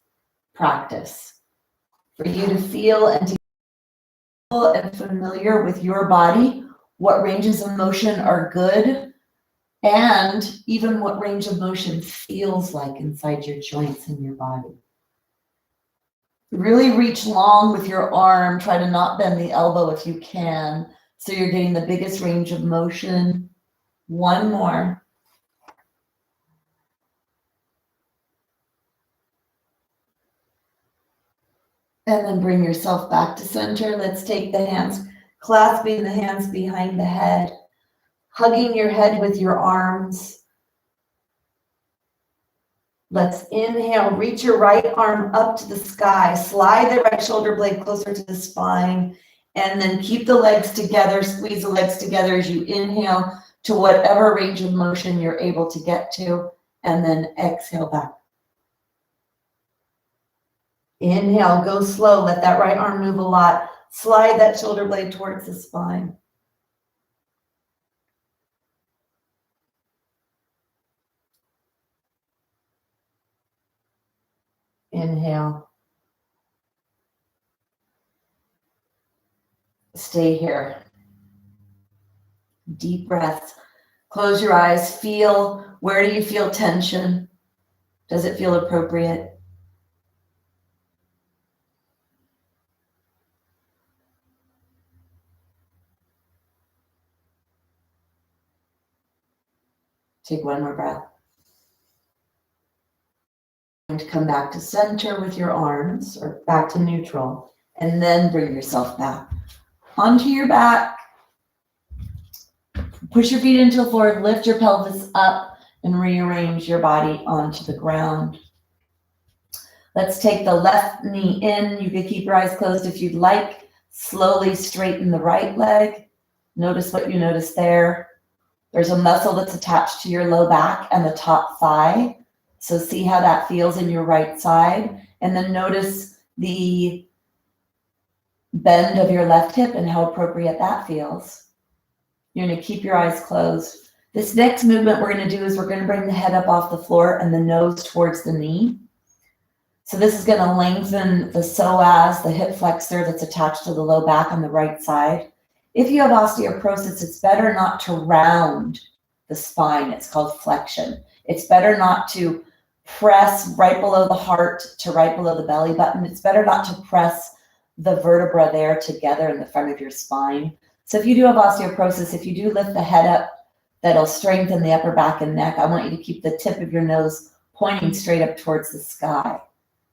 practice for you to feel and to feel and familiar with your body, what ranges of motion are good, and even what range of motion feels like inside your joints in your body. Really reach long with your arm. Try to not bend the elbow if you can, so you're getting the biggest range of motion. One more. And then bring yourself back to center. Let's take the hands, clasping the hands behind the head, hugging your head with your arms. Let's inhale, reach your right arm up to the sky, slide the right shoulder blade closer to the spine, and then keep the legs together, squeeze the legs together as you inhale to whatever range of motion you're able to get to, and then exhale back. Inhale, go slow, let that right arm move a lot. Slide that shoulder blade towards the spine. Inhale. Stay here. Deep breaths. Close your eyes. Feel, where do you feel tension? Does it feel appropriate? Take one more breath. And come back to center with your arms, or back to neutral, and then bring yourself back onto your back. Push your feet into the floor, lift your pelvis up, and rearrange your body onto the ground. Let's take the left knee in. You can keep your eyes closed if you'd like. Slowly straighten the right leg. Notice what you notice there. There's a muscle that's attached to your low back and the top thigh. So see how that feels in your right side. And then notice the bend of your left hip and how appropriate that feels. You're going to keep your eyes closed. This next movement we're going to do is we're going to bring the head up off the floor and the nose towards the knee. So this is going to lengthen the psoas, the hip flexor that's attached to the low back on the right side. If you have osteoporosis, it's better not to round the spine. It's called flexion. It's better not to press right below the heart to right below the belly button. It's better not to press the vertebra there together in the front of your spine. So if you do have osteoporosis, if you do lift the head up, that'll strengthen the upper back and neck. I want you to keep the tip of your nose pointing straight up towards the sky.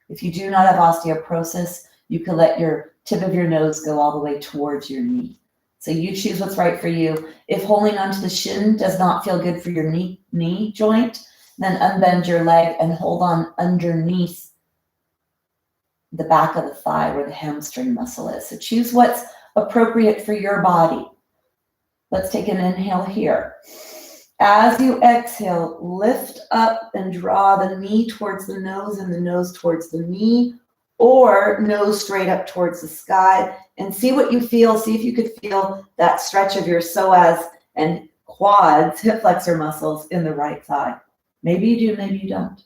If you do not have osteoporosis, you can let your tip of your nose go all the way towards your knee. So you choose what's right for you. If holding onto the shin does not feel good for your knee joint, then unbend your leg and hold on underneath the back of the thigh where the hamstring muscle is. So choose what's appropriate for your body. Let's take an inhale here. As you exhale, lift up and draw the knee towards the nose and the nose towards the knee, or nose straight up towards the sky, and see what you feel. See if you could feel that stretch of your psoas and quads, hip flexor muscles in the right thigh. Maybe you do, maybe you don't.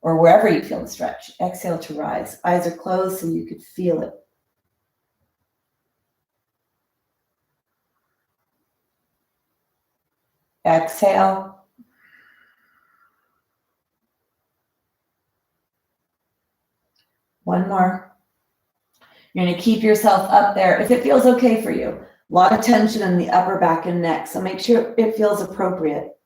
Or wherever you feel the stretch. Exhale to rise. Eyes are closed so you could feel it. Exhale. One more. You're going to keep yourself up there if it feels okay for you. A lot of tension in the upper back and neck, so make sure it feels appropriate.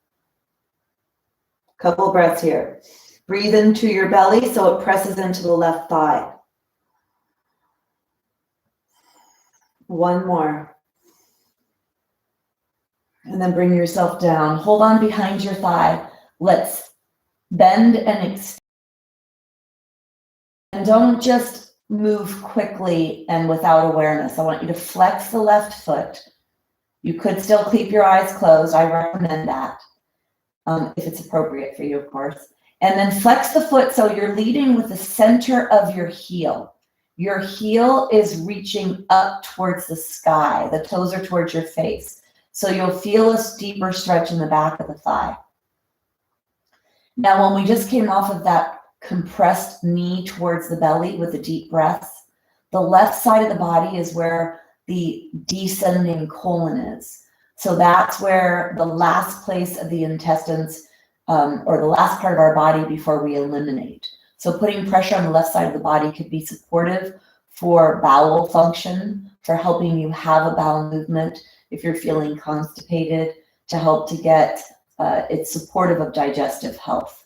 Couple breaths here. Breathe into your belly so it presses into the left thigh. One more. And then bring yourself down. Hold on behind your thigh. Let's bend and extend. And don't just move quickly and without awareness. I want you to flex the left foot. You could still keep your eyes closed. I recommend that, if it's appropriate for you, of course. And then flex the foot so you're leading with the center of your heel. Your heel is reaching up towards the sky. The toes are towards your face. So you'll feel a deeper stretch in the back of the thigh. Now, when we just came off of that compressed knee towards the belly with a deep breath, the left side of the body is where the descending colon is. So that's where the last place of the intestines, or the last part of our body before we eliminate. So putting pressure on the left side of the body could be supportive for bowel function, for helping you have a bowel movement if you're feeling constipated, to help to get, it's supportive of digestive health.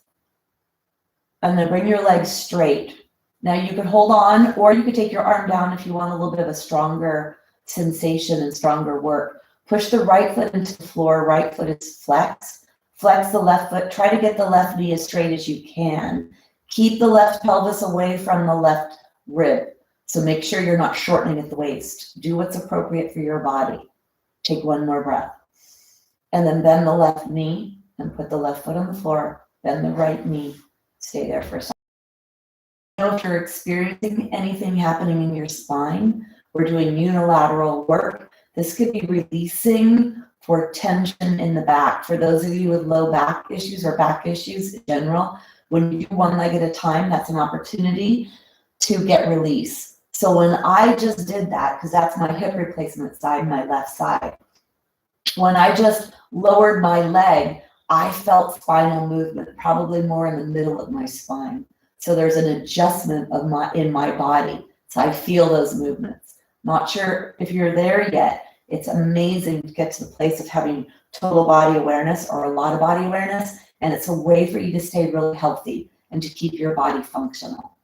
And then bring your legs straight. Now you could hold on, or you could take your arm down if you want a little bit of a stronger sensation and stronger work. Push the right foot into the floor, right foot is flexed. Flex the left foot, try to get the left knee as straight as you can. Keep the left pelvis away from the left rib. So make sure you're not shortening at the waist. Do what's appropriate for your body. Take one more breath. And then bend the left knee and put the left foot on the floor. Bend the right knee. Stay there for a second. If you're experiencing anything happening in your spine, we're doing unilateral work. This could be releasing for tension in the back. For those of you with low back issues or back issues in general, when you do one leg at a time, that's an opportunity to get release. So when I just did that, because that's my hip replacement side, my left side, when I just lowered my leg, I felt spinal movement, probably more in the middle of my spine. So there's an adjustment of in my body. So I feel those movements. Not sure if you're there yet. It's amazing to get to the place of having total body awareness or a lot of body awareness. And it's a way for you to stay really healthy and to keep your body functional.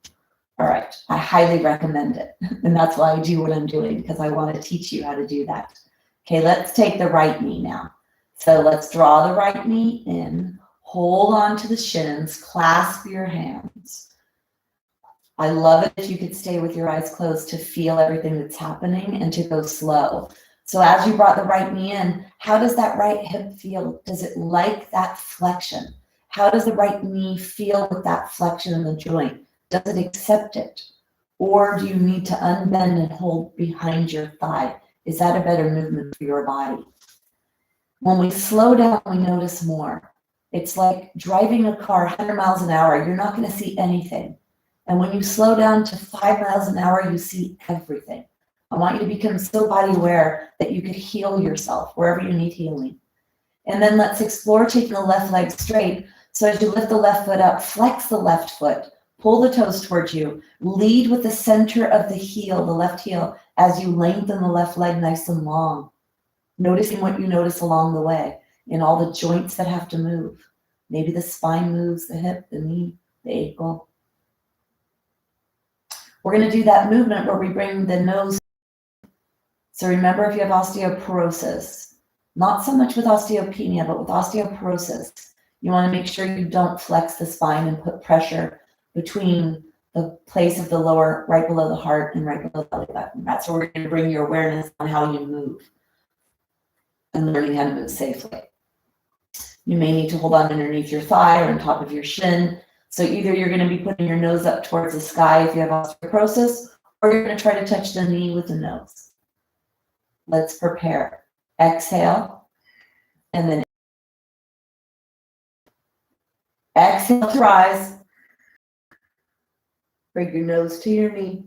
All right, I highly recommend it. And that's why I do what I'm doing, because I want to teach you how to do that. Okay, let's take the right knee now. So let's draw the right knee in, hold on to the shins, clasp your hands. I love it if you could stay with your eyes closed to feel everything that's happening and to go slow. So as you brought the right knee in, how does that right hip feel? Does it like that flexion? How does the right knee feel with that flexion in the joint? Does it accept it? Or do you need to unbend and hold behind your thigh? Is that a better movement for your body? When we slow down, we notice more. It's like driving a car 100 miles an hour. You're not going to see anything. And when you slow down to 5 miles an hour, you see everything. I want you to become so body aware that you could heal yourself wherever you need healing. And then let's explore taking the left leg straight. So as you lift the left foot up, flex the left foot, pull the toes towards you, lead with the center of the heel, the left heel, as you lengthen the left leg nice and long. Noticing what you notice along the way in all the joints that have to move. Maybe the spine moves, the hip, the knee, the ankle. We're going to do that movement where we bring the nose. So remember, if you have osteoporosis, not so much with osteopenia, but with osteoporosis, you want to make sure you don't flex the spine and put pressure between the place of the lower, right below the heart and right below the belly button. That's where we're going to bring your awareness on how you move and learning how to move safely. You may need to hold on underneath your thigh or on top of your shin. So either you're going to be putting your nose up towards the sky if you have osteoporosis, or you're going to try to touch the knee with the nose. Let's prepare. Exhale, and then exhale to rise. Bring your nose to your knee.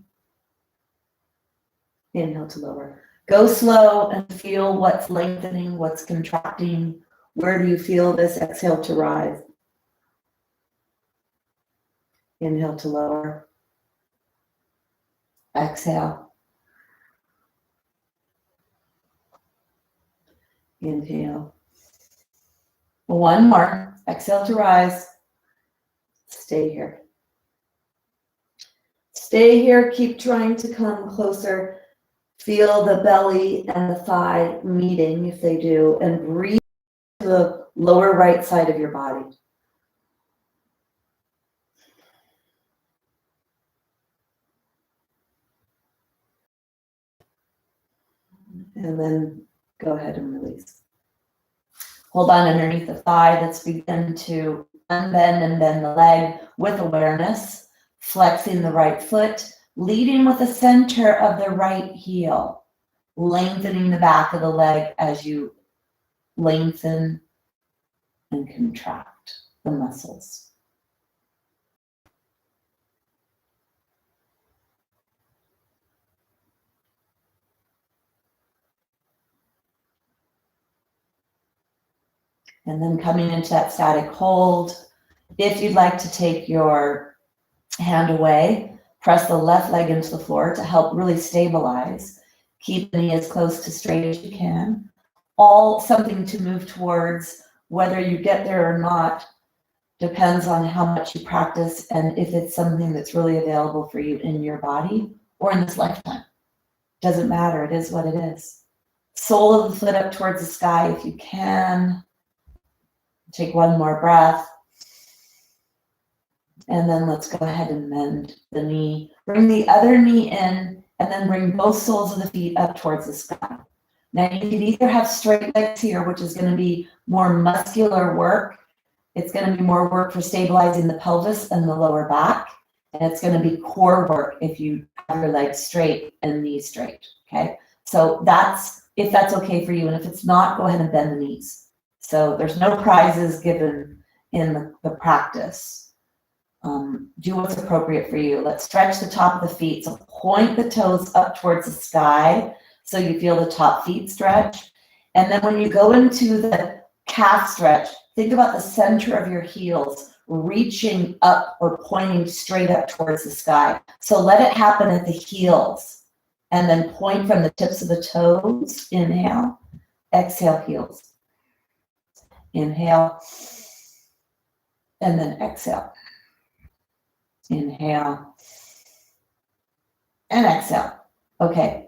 Inhale to lower. Go slow and feel what's lengthening, what's contracting. Where do you feel this? Exhale to rise. Inhale to lower. Exhale. Inhale. One more. Exhale to rise. Stay here. Stay here. Keep trying to come closer. Feel the belly and the thigh meeting if they do, and breathe to the lower right side of your body. And then go ahead and release. Hold on underneath the thigh. Let's begin to unbend and bend the leg with awareness, flexing the right foot, leading with the center of the right heel, lengthening the back of the leg as you lengthen and contract the muscles. And then coming into that static hold, if you'd like to take your hand away, press the left leg into the floor to help really stabilize. Keep the knee as close to straight as you can. All something to move towards. Whether you get there or not depends on how much you practice and if it's something that's really available for you in your body or in this lifetime. Doesn't matter, it is what it is. Sole of the foot up towards the sky if you can. Take one more breath. And then let's go ahead and bend the knee. Bring the other knee in and then bring both soles of the feet up towards the sky. Now you can either have straight legs here, which is going to be more muscular work. It's going to be more work for stabilizing the pelvis and the lower back. And it's going to be core work if you have your legs straight and knees straight, okay? So that's, if that's okay for you. And if it's not, go ahead and bend the knees. So there's no prizes given in the practice. Do what's appropriate for you. Let's stretch the top of the feet. So point the toes up towards the sky so you feel the top feet stretch. And then when you go into the calf stretch, think about the center of your heels reaching up or pointing straight up towards the sky. So let it happen at the heels and then point from the tips of the toes. Inhale, exhale, heels. Inhale, and then exhale. Inhale and exhale. Okay.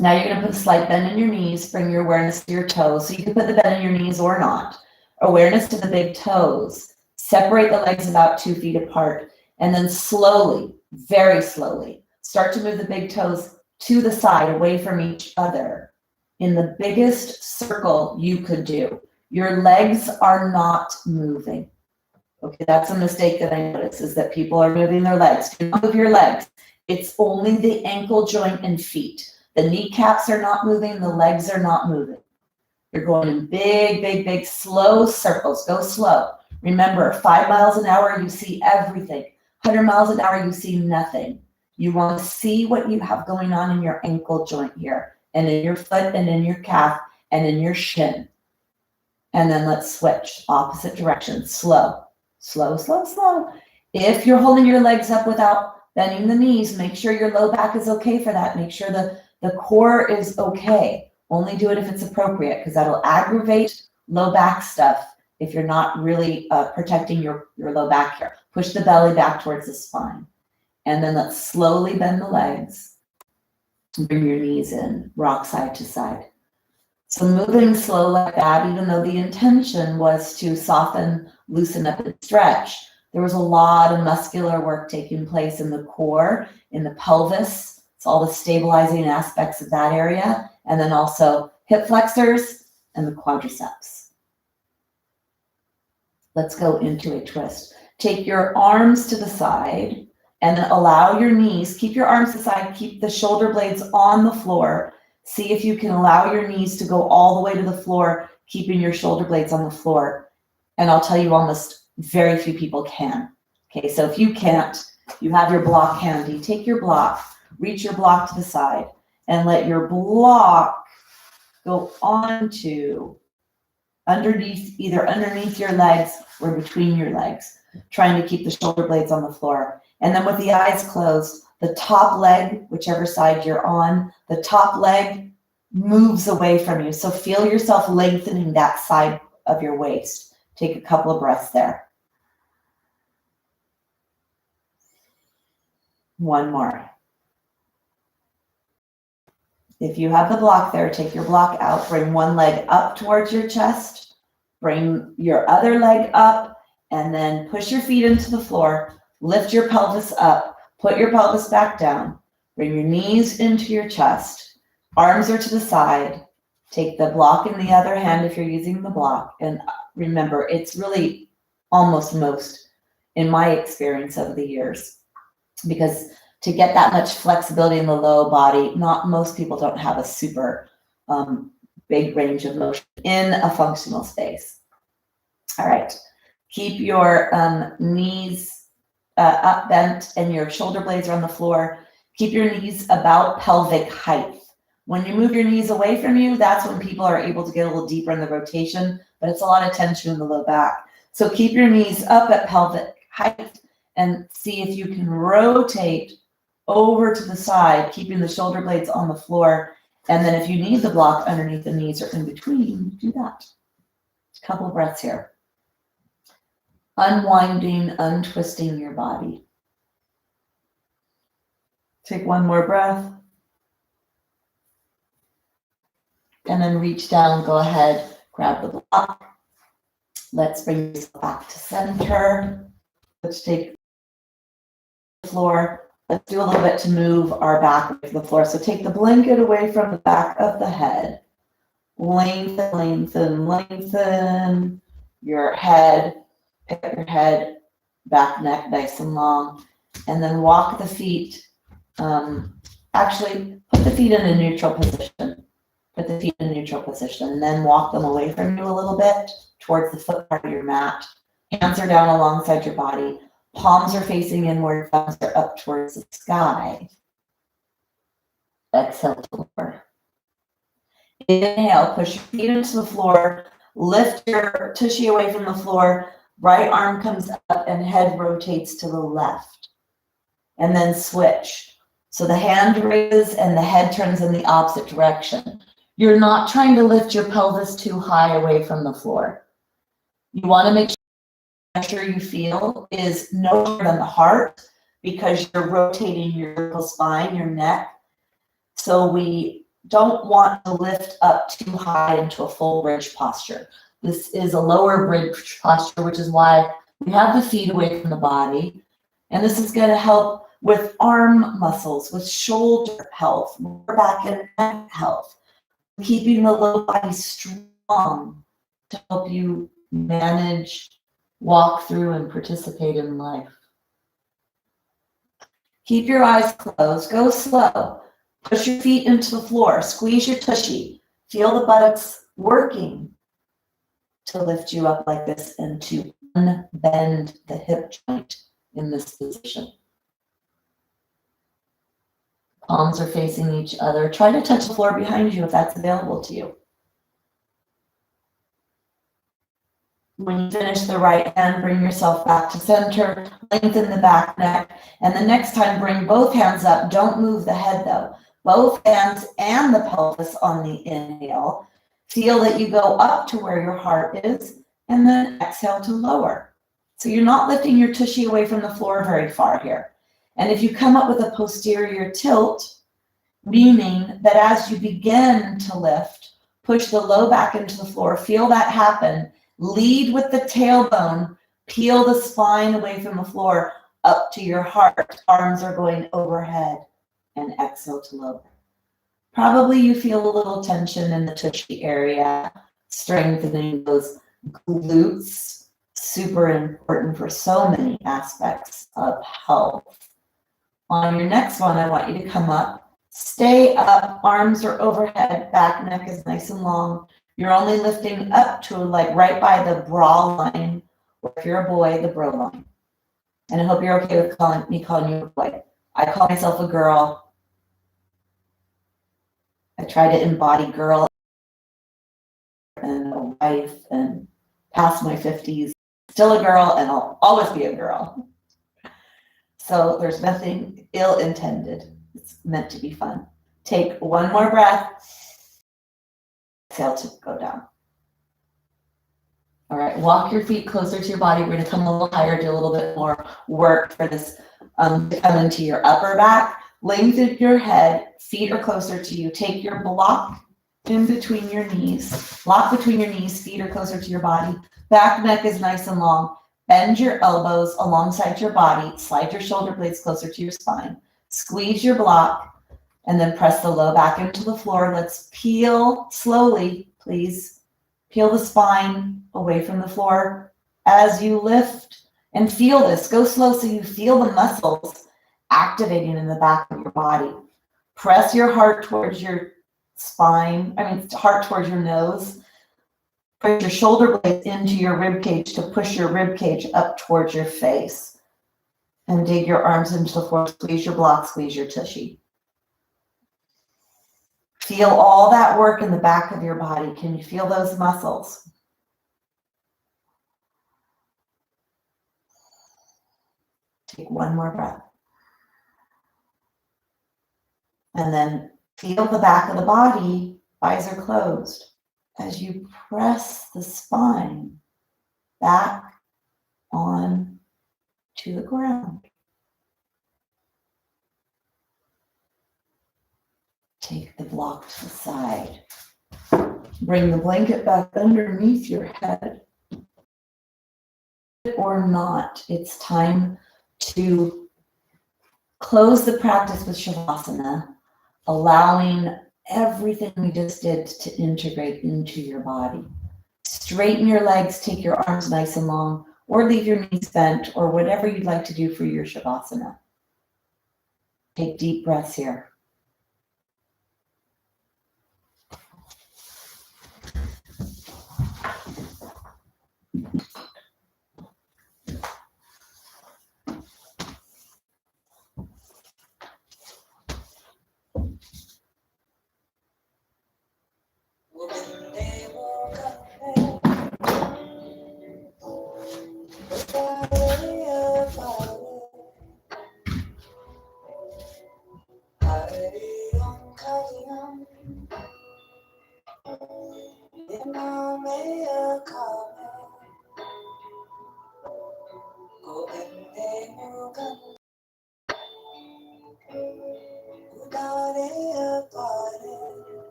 Now you're going to put a slight bend in your knees. Bring your awareness to your toes. So you can put the bend in your knees or not. Awareness to the big toes. Separate the legs about 2 feet apart. And then slowly, very slowly, start to move the big toes to the side, away from each other in the biggest circle you could do. Your legs are not moving. Okay, that's a mistake that I notice, is that people are moving their legs. Do not move your legs. It's only the ankle joint and feet. The kneecaps are not moving, the legs are not moving. You're going in big, big, big, slow circles. Go slow. Remember, 5 miles an hour, you see everything. 100 miles an hour, you see nothing. You want to see what you have going on in your ankle joint here, and in your foot, and in your calf, and in your shin. And then let's switch, opposite direction, slow. Slow, slow, slow. If you're holding your legs up without bending the knees, make sure your low back is okay for that. Make sure the core is okay. Only do it if it's appropriate, because that'll aggravate low back stuff if you're not really protecting your low back here. Push the belly back towards the spine. And then let's slowly bend the legs. Bring your knees in, rock side to side. So moving slow like that, even though the intention was to soften, loosen up, and stretch, there was a lot of muscular work taking place in the core, in the pelvis. It's all the stabilizing aspects of that area. And then also hip flexors and the quadriceps. Let's go into a twist. Take your arms to the side and then allow your knees, keep your arms to the side, keep the shoulder blades on the floor. See if you can allow your knees to go all the way to the floor, keeping your shoulder blades on the floor. And I'll tell you, almost very few people can. Okay, so if you can't, you have your block handy. Take your block, reach your block to the side, and let your block go onto either underneath your legs or between your legs, trying to keep the shoulder blades on the floor. And then with the eyes closed, the top leg, whichever side you're on, the top leg moves away from you. So feel yourself lengthening that side of your waist. Take a couple of breaths there. One more. If you have the block there, take your block out. Bring one leg up towards your chest. Bring your other leg up, and then push your feet into the floor. Lift your pelvis up. Put your pelvis back down. Bring your knees into your chest. Arms are to the side. Take the block in the other hand if you're using the block. And remember, it's really almost most, in my experience over the years, because to get that much flexibility in the low body, not most people don't have a super big range of motion in a functional space. All right, keep your knees up bent and your shoulder blades are on the floor. Keep your knees about pelvic height. When you move your knees away from you, that's when people are able to get a little deeper in the rotation, but it's a lot of tension in the low back. So keep your knees up at pelvic height and see if you can rotate over to the side, keeping the shoulder blades on the floor. And then if you need the block underneath the knees or in between, do that. A couple of breaths here. Unwinding, untwisting your body. Take one more breath. And then reach down, go ahead, grab the block. Let's bring this back to center. Let's take the floor. Let's do a little bit to move our back away from the floor. So take the blanket away from the back of the head. Lengthen, lengthen, lengthen your head. Pick up your head, back, neck, nice and long. And then walk the feet. Actually, put the feet in a neutral position. Put the feet in a neutral position. And then walk them away from you a little bit towards the foot part of your mat. Hands are down alongside your body. Palms are facing inward, thumbs are up towards the sky. Exhale to lower. Inhale, push your feet into the floor, lift your tushy away from the floor, right arm comes up and head rotates to the left. And then switch. So the hand raises and the head turns in the opposite direction. You're not trying to lift your pelvis too high away from the floor. You want to make sure the pressure you feel is no more than the heart because you're rotating your vertical spine, your neck. So we don't want to lift up too high into a full bridge posture. This is a lower bridge posture, which is why we have the feet away from the body. And this is going to help with arm muscles, with shoulder health, lower back and neck health, keeping the low body strong to help you manage, walk through, and participate in life. Keep your eyes closed. Go slow. Push your feet into the floor. Squeeze your tushy. Feel the buttocks working to lift you up like this and to unbend the hip joint in this position. Palms are facing each other. Try to touch the floor behind you if that's available to you. When you finish the right hand, bring yourself back to center, lengthen the back neck, and the next time bring both hands up. Don't move the head though. Both hands and the pelvis on the inhale. Feel that you go up to where your heart is, and then exhale to lower. So you're not lifting your tushy away from the floor very far here. And if you come up with a posterior tilt, meaning that as you begin to lift, push the low back into the floor, feel that happen. Lead with the tailbone, peel the spine away from the floor up to your heart. Arms are going overhead and exhale to lower. Probably you feel a little tension in the tushy area, strengthening those glutes, super important for so many aspects of health. On your next one, I want you to come up, stay up, arms are overhead, back neck is nice and long. You're only lifting up to like right by the bra line, or if you're a boy, the bro line. And I hope you're okay with me calling you a boy. I call myself a girl. I try to embody girl and a wife and past my 50s. Still a girl and I'll always be a girl. So there's nothing ill intended. It's meant to be fun. Take one more breath. Exhale to go down. All right, walk your feet closer to your body. We're going to come a little higher, do a little bit more work for this to come into your upper back. Lengthen your head, feet are closer to you. Take your block in between your knees. Block between your knees, feet are closer to your body. Back neck is nice and long. Bend your elbows alongside your body. Slide your shoulder blades closer to your spine. Squeeze your block. And then press the low back into the floor. Let's peel slowly, please. Peel the spine away from the floor as you lift and feel this. Go slow so you feel the muscles activating in the back of your body. Press your heart towards your spine, heart towards your nose. Put your shoulder blades into your rib cage to push your rib cage up towards your face. And dig your arms into the floor. Squeeze your block, squeeze your tushy. Feel all that work in the back of your body. Can you feel those muscles? Take one more breath. And then feel the back of the body, eyes are closed, as you press the spine back on to the ground. Take the block to the side. Bring the blanket back underneath your head. Or not, it's time to close the practice with Shavasana, allowing everything we just did to integrate into your body. Straighten your legs, take your arms nice and long, or leave your knees bent, or whatever you'd like to do for your Shavasana. Take deep breaths here.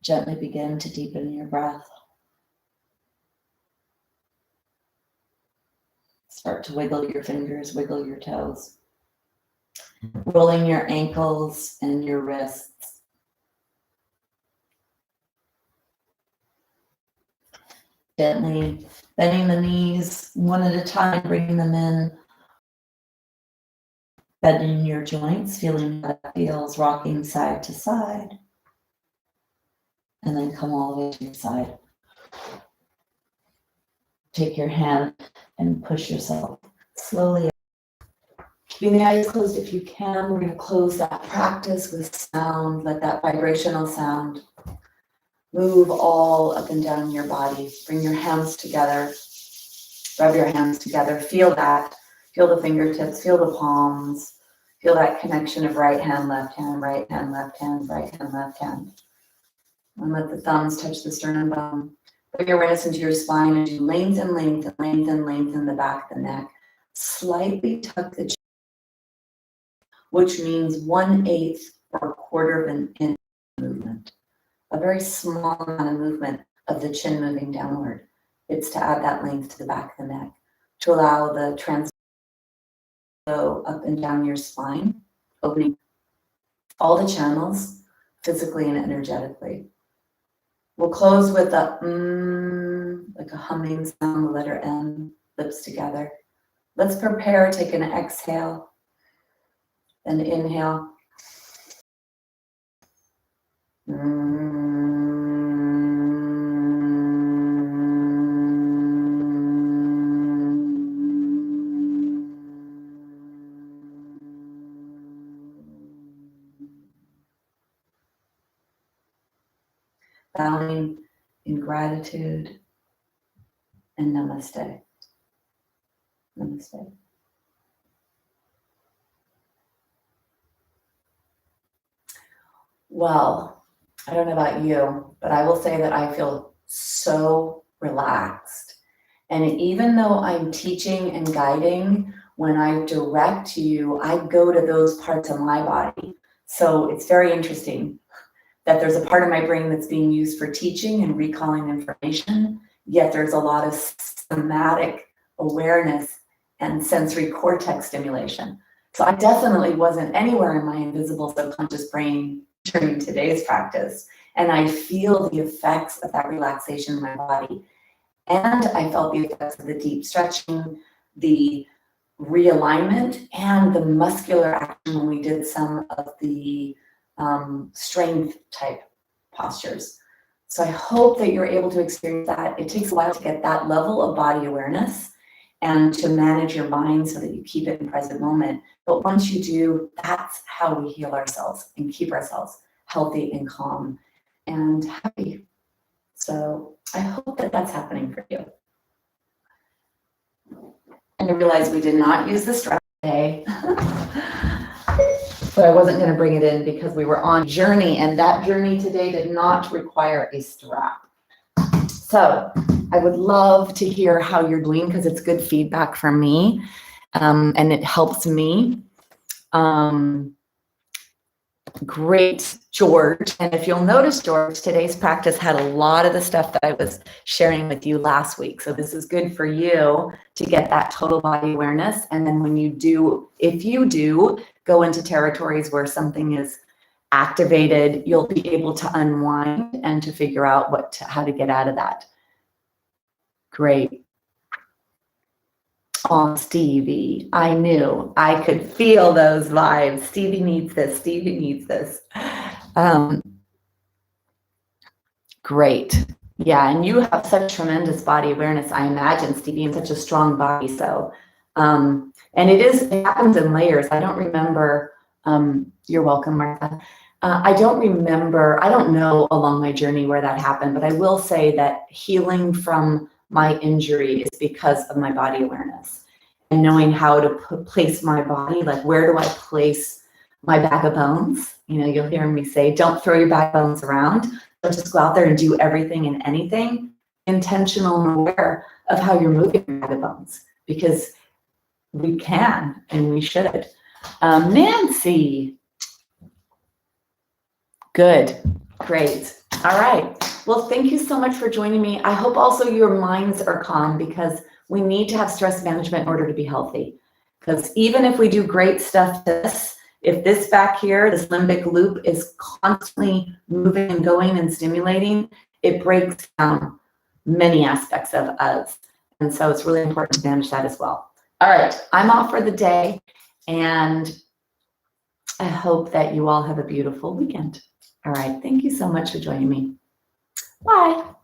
Gently begin to deepen your breath. Start to wiggle your fingers, wiggle your toes. Rolling your ankles and your wrists. Gently bending the knees one at a time, bringing them in. Bending your joints, feeling how that feels, rocking side to side. And then come all the way to your side. Take your hand and push yourself slowly up. Keeping the eyes closed if you can. We're going to close that practice with sound. Let that vibrational sound move all up and down your body. Bring your hands together. Rub your hands together. Feel that. Feel the fingertips. Feel the palms. Feel that connection of right hand, left hand, right hand, left hand, right hand, left hand. And let the thumbs touch the sternum bone. Bring your awareness into your spine as you lengthen, lengthen, lengthen, lengthen the back of the neck. Slightly tuck the chin, which means 1/8 or 1/4 of an inch movement. A very small amount of movement of the chin moving downward. It's to add that length to the back of the neck, to allow the trans go up and down your spine, opening all the channels, physically and energetically. We'll close with a like a humming sound, the letter N, lips together. Let's prepare, take an exhale, then inhale. Bowing in gratitude and namaste. Namaste. Well, I don't know about you, but I will say that I feel so relaxed. And even though I'm teaching and guiding, when I direct you, I go to those parts of my body. So it's very interesting that there's a part of my brain that's being used for teaching and recalling information, yet there's a lot of somatic awareness and sensory cortex stimulation. So I definitely wasn't anywhere in my invisible subconscious brain during today's practice. And I feel the effects of that relaxation in my body. And I felt the effects of the deep stretching, the realignment, and the muscular action when we did some of the strength type postures. So I hope that you're able to experience that. It takes a while to get that level of body awareness and to manage your mind so that you keep it in present moment. But once you do, that's how we heal ourselves and keep ourselves healthy and calm and happy. So I hope that that's happening for you. And I realized we did not use the strap today. But I wasn't going to bring it in because we were on journey, and that journey today did not require a strap. So I would love to hear how you're doing because it's good feedback for me, and it helps me. Great, George. And if you'll notice, George, today's practice had a lot of the stuff that I was sharing with you last week. So this is good for you to get that total body awareness. And then when you do, if you do go into territories where something is activated, you'll be able to unwind and to figure out how to get out of that. Great. Oh, Stevie, I knew I could feel those vibes. Stevie needs this. Stevie needs this. Great. Yeah, and you have such tremendous body awareness, I imagine, Stevie, and such a strong body. So, and it happens in layers. I don't remember. You're welcome, Martha. I don't know along my journey where that happened, but I will say that healing from my injury is because of my body awareness and knowing how to place my body, like where do I place my bag of bones? You know, you'll hear me say, don't throw your bag of bones around. Don't just go out there and do everything and anything. Intentional and aware of how you're moving your bag of bones, because we can and we should. Nancy. Good. Great. All right. Well, thank you so much for joining me. I hope also your minds are calm, because we need to have stress management in order to be healthy. Because even if we do great stuff, if this back here, this limbic loop is constantly moving and going and stimulating, it breaks down many aspects of us. And so it's really important to manage that as well. All right. I'm off for the day, and I hope that you all have a beautiful weekend. All right. Thank you so much for joining me. Bye.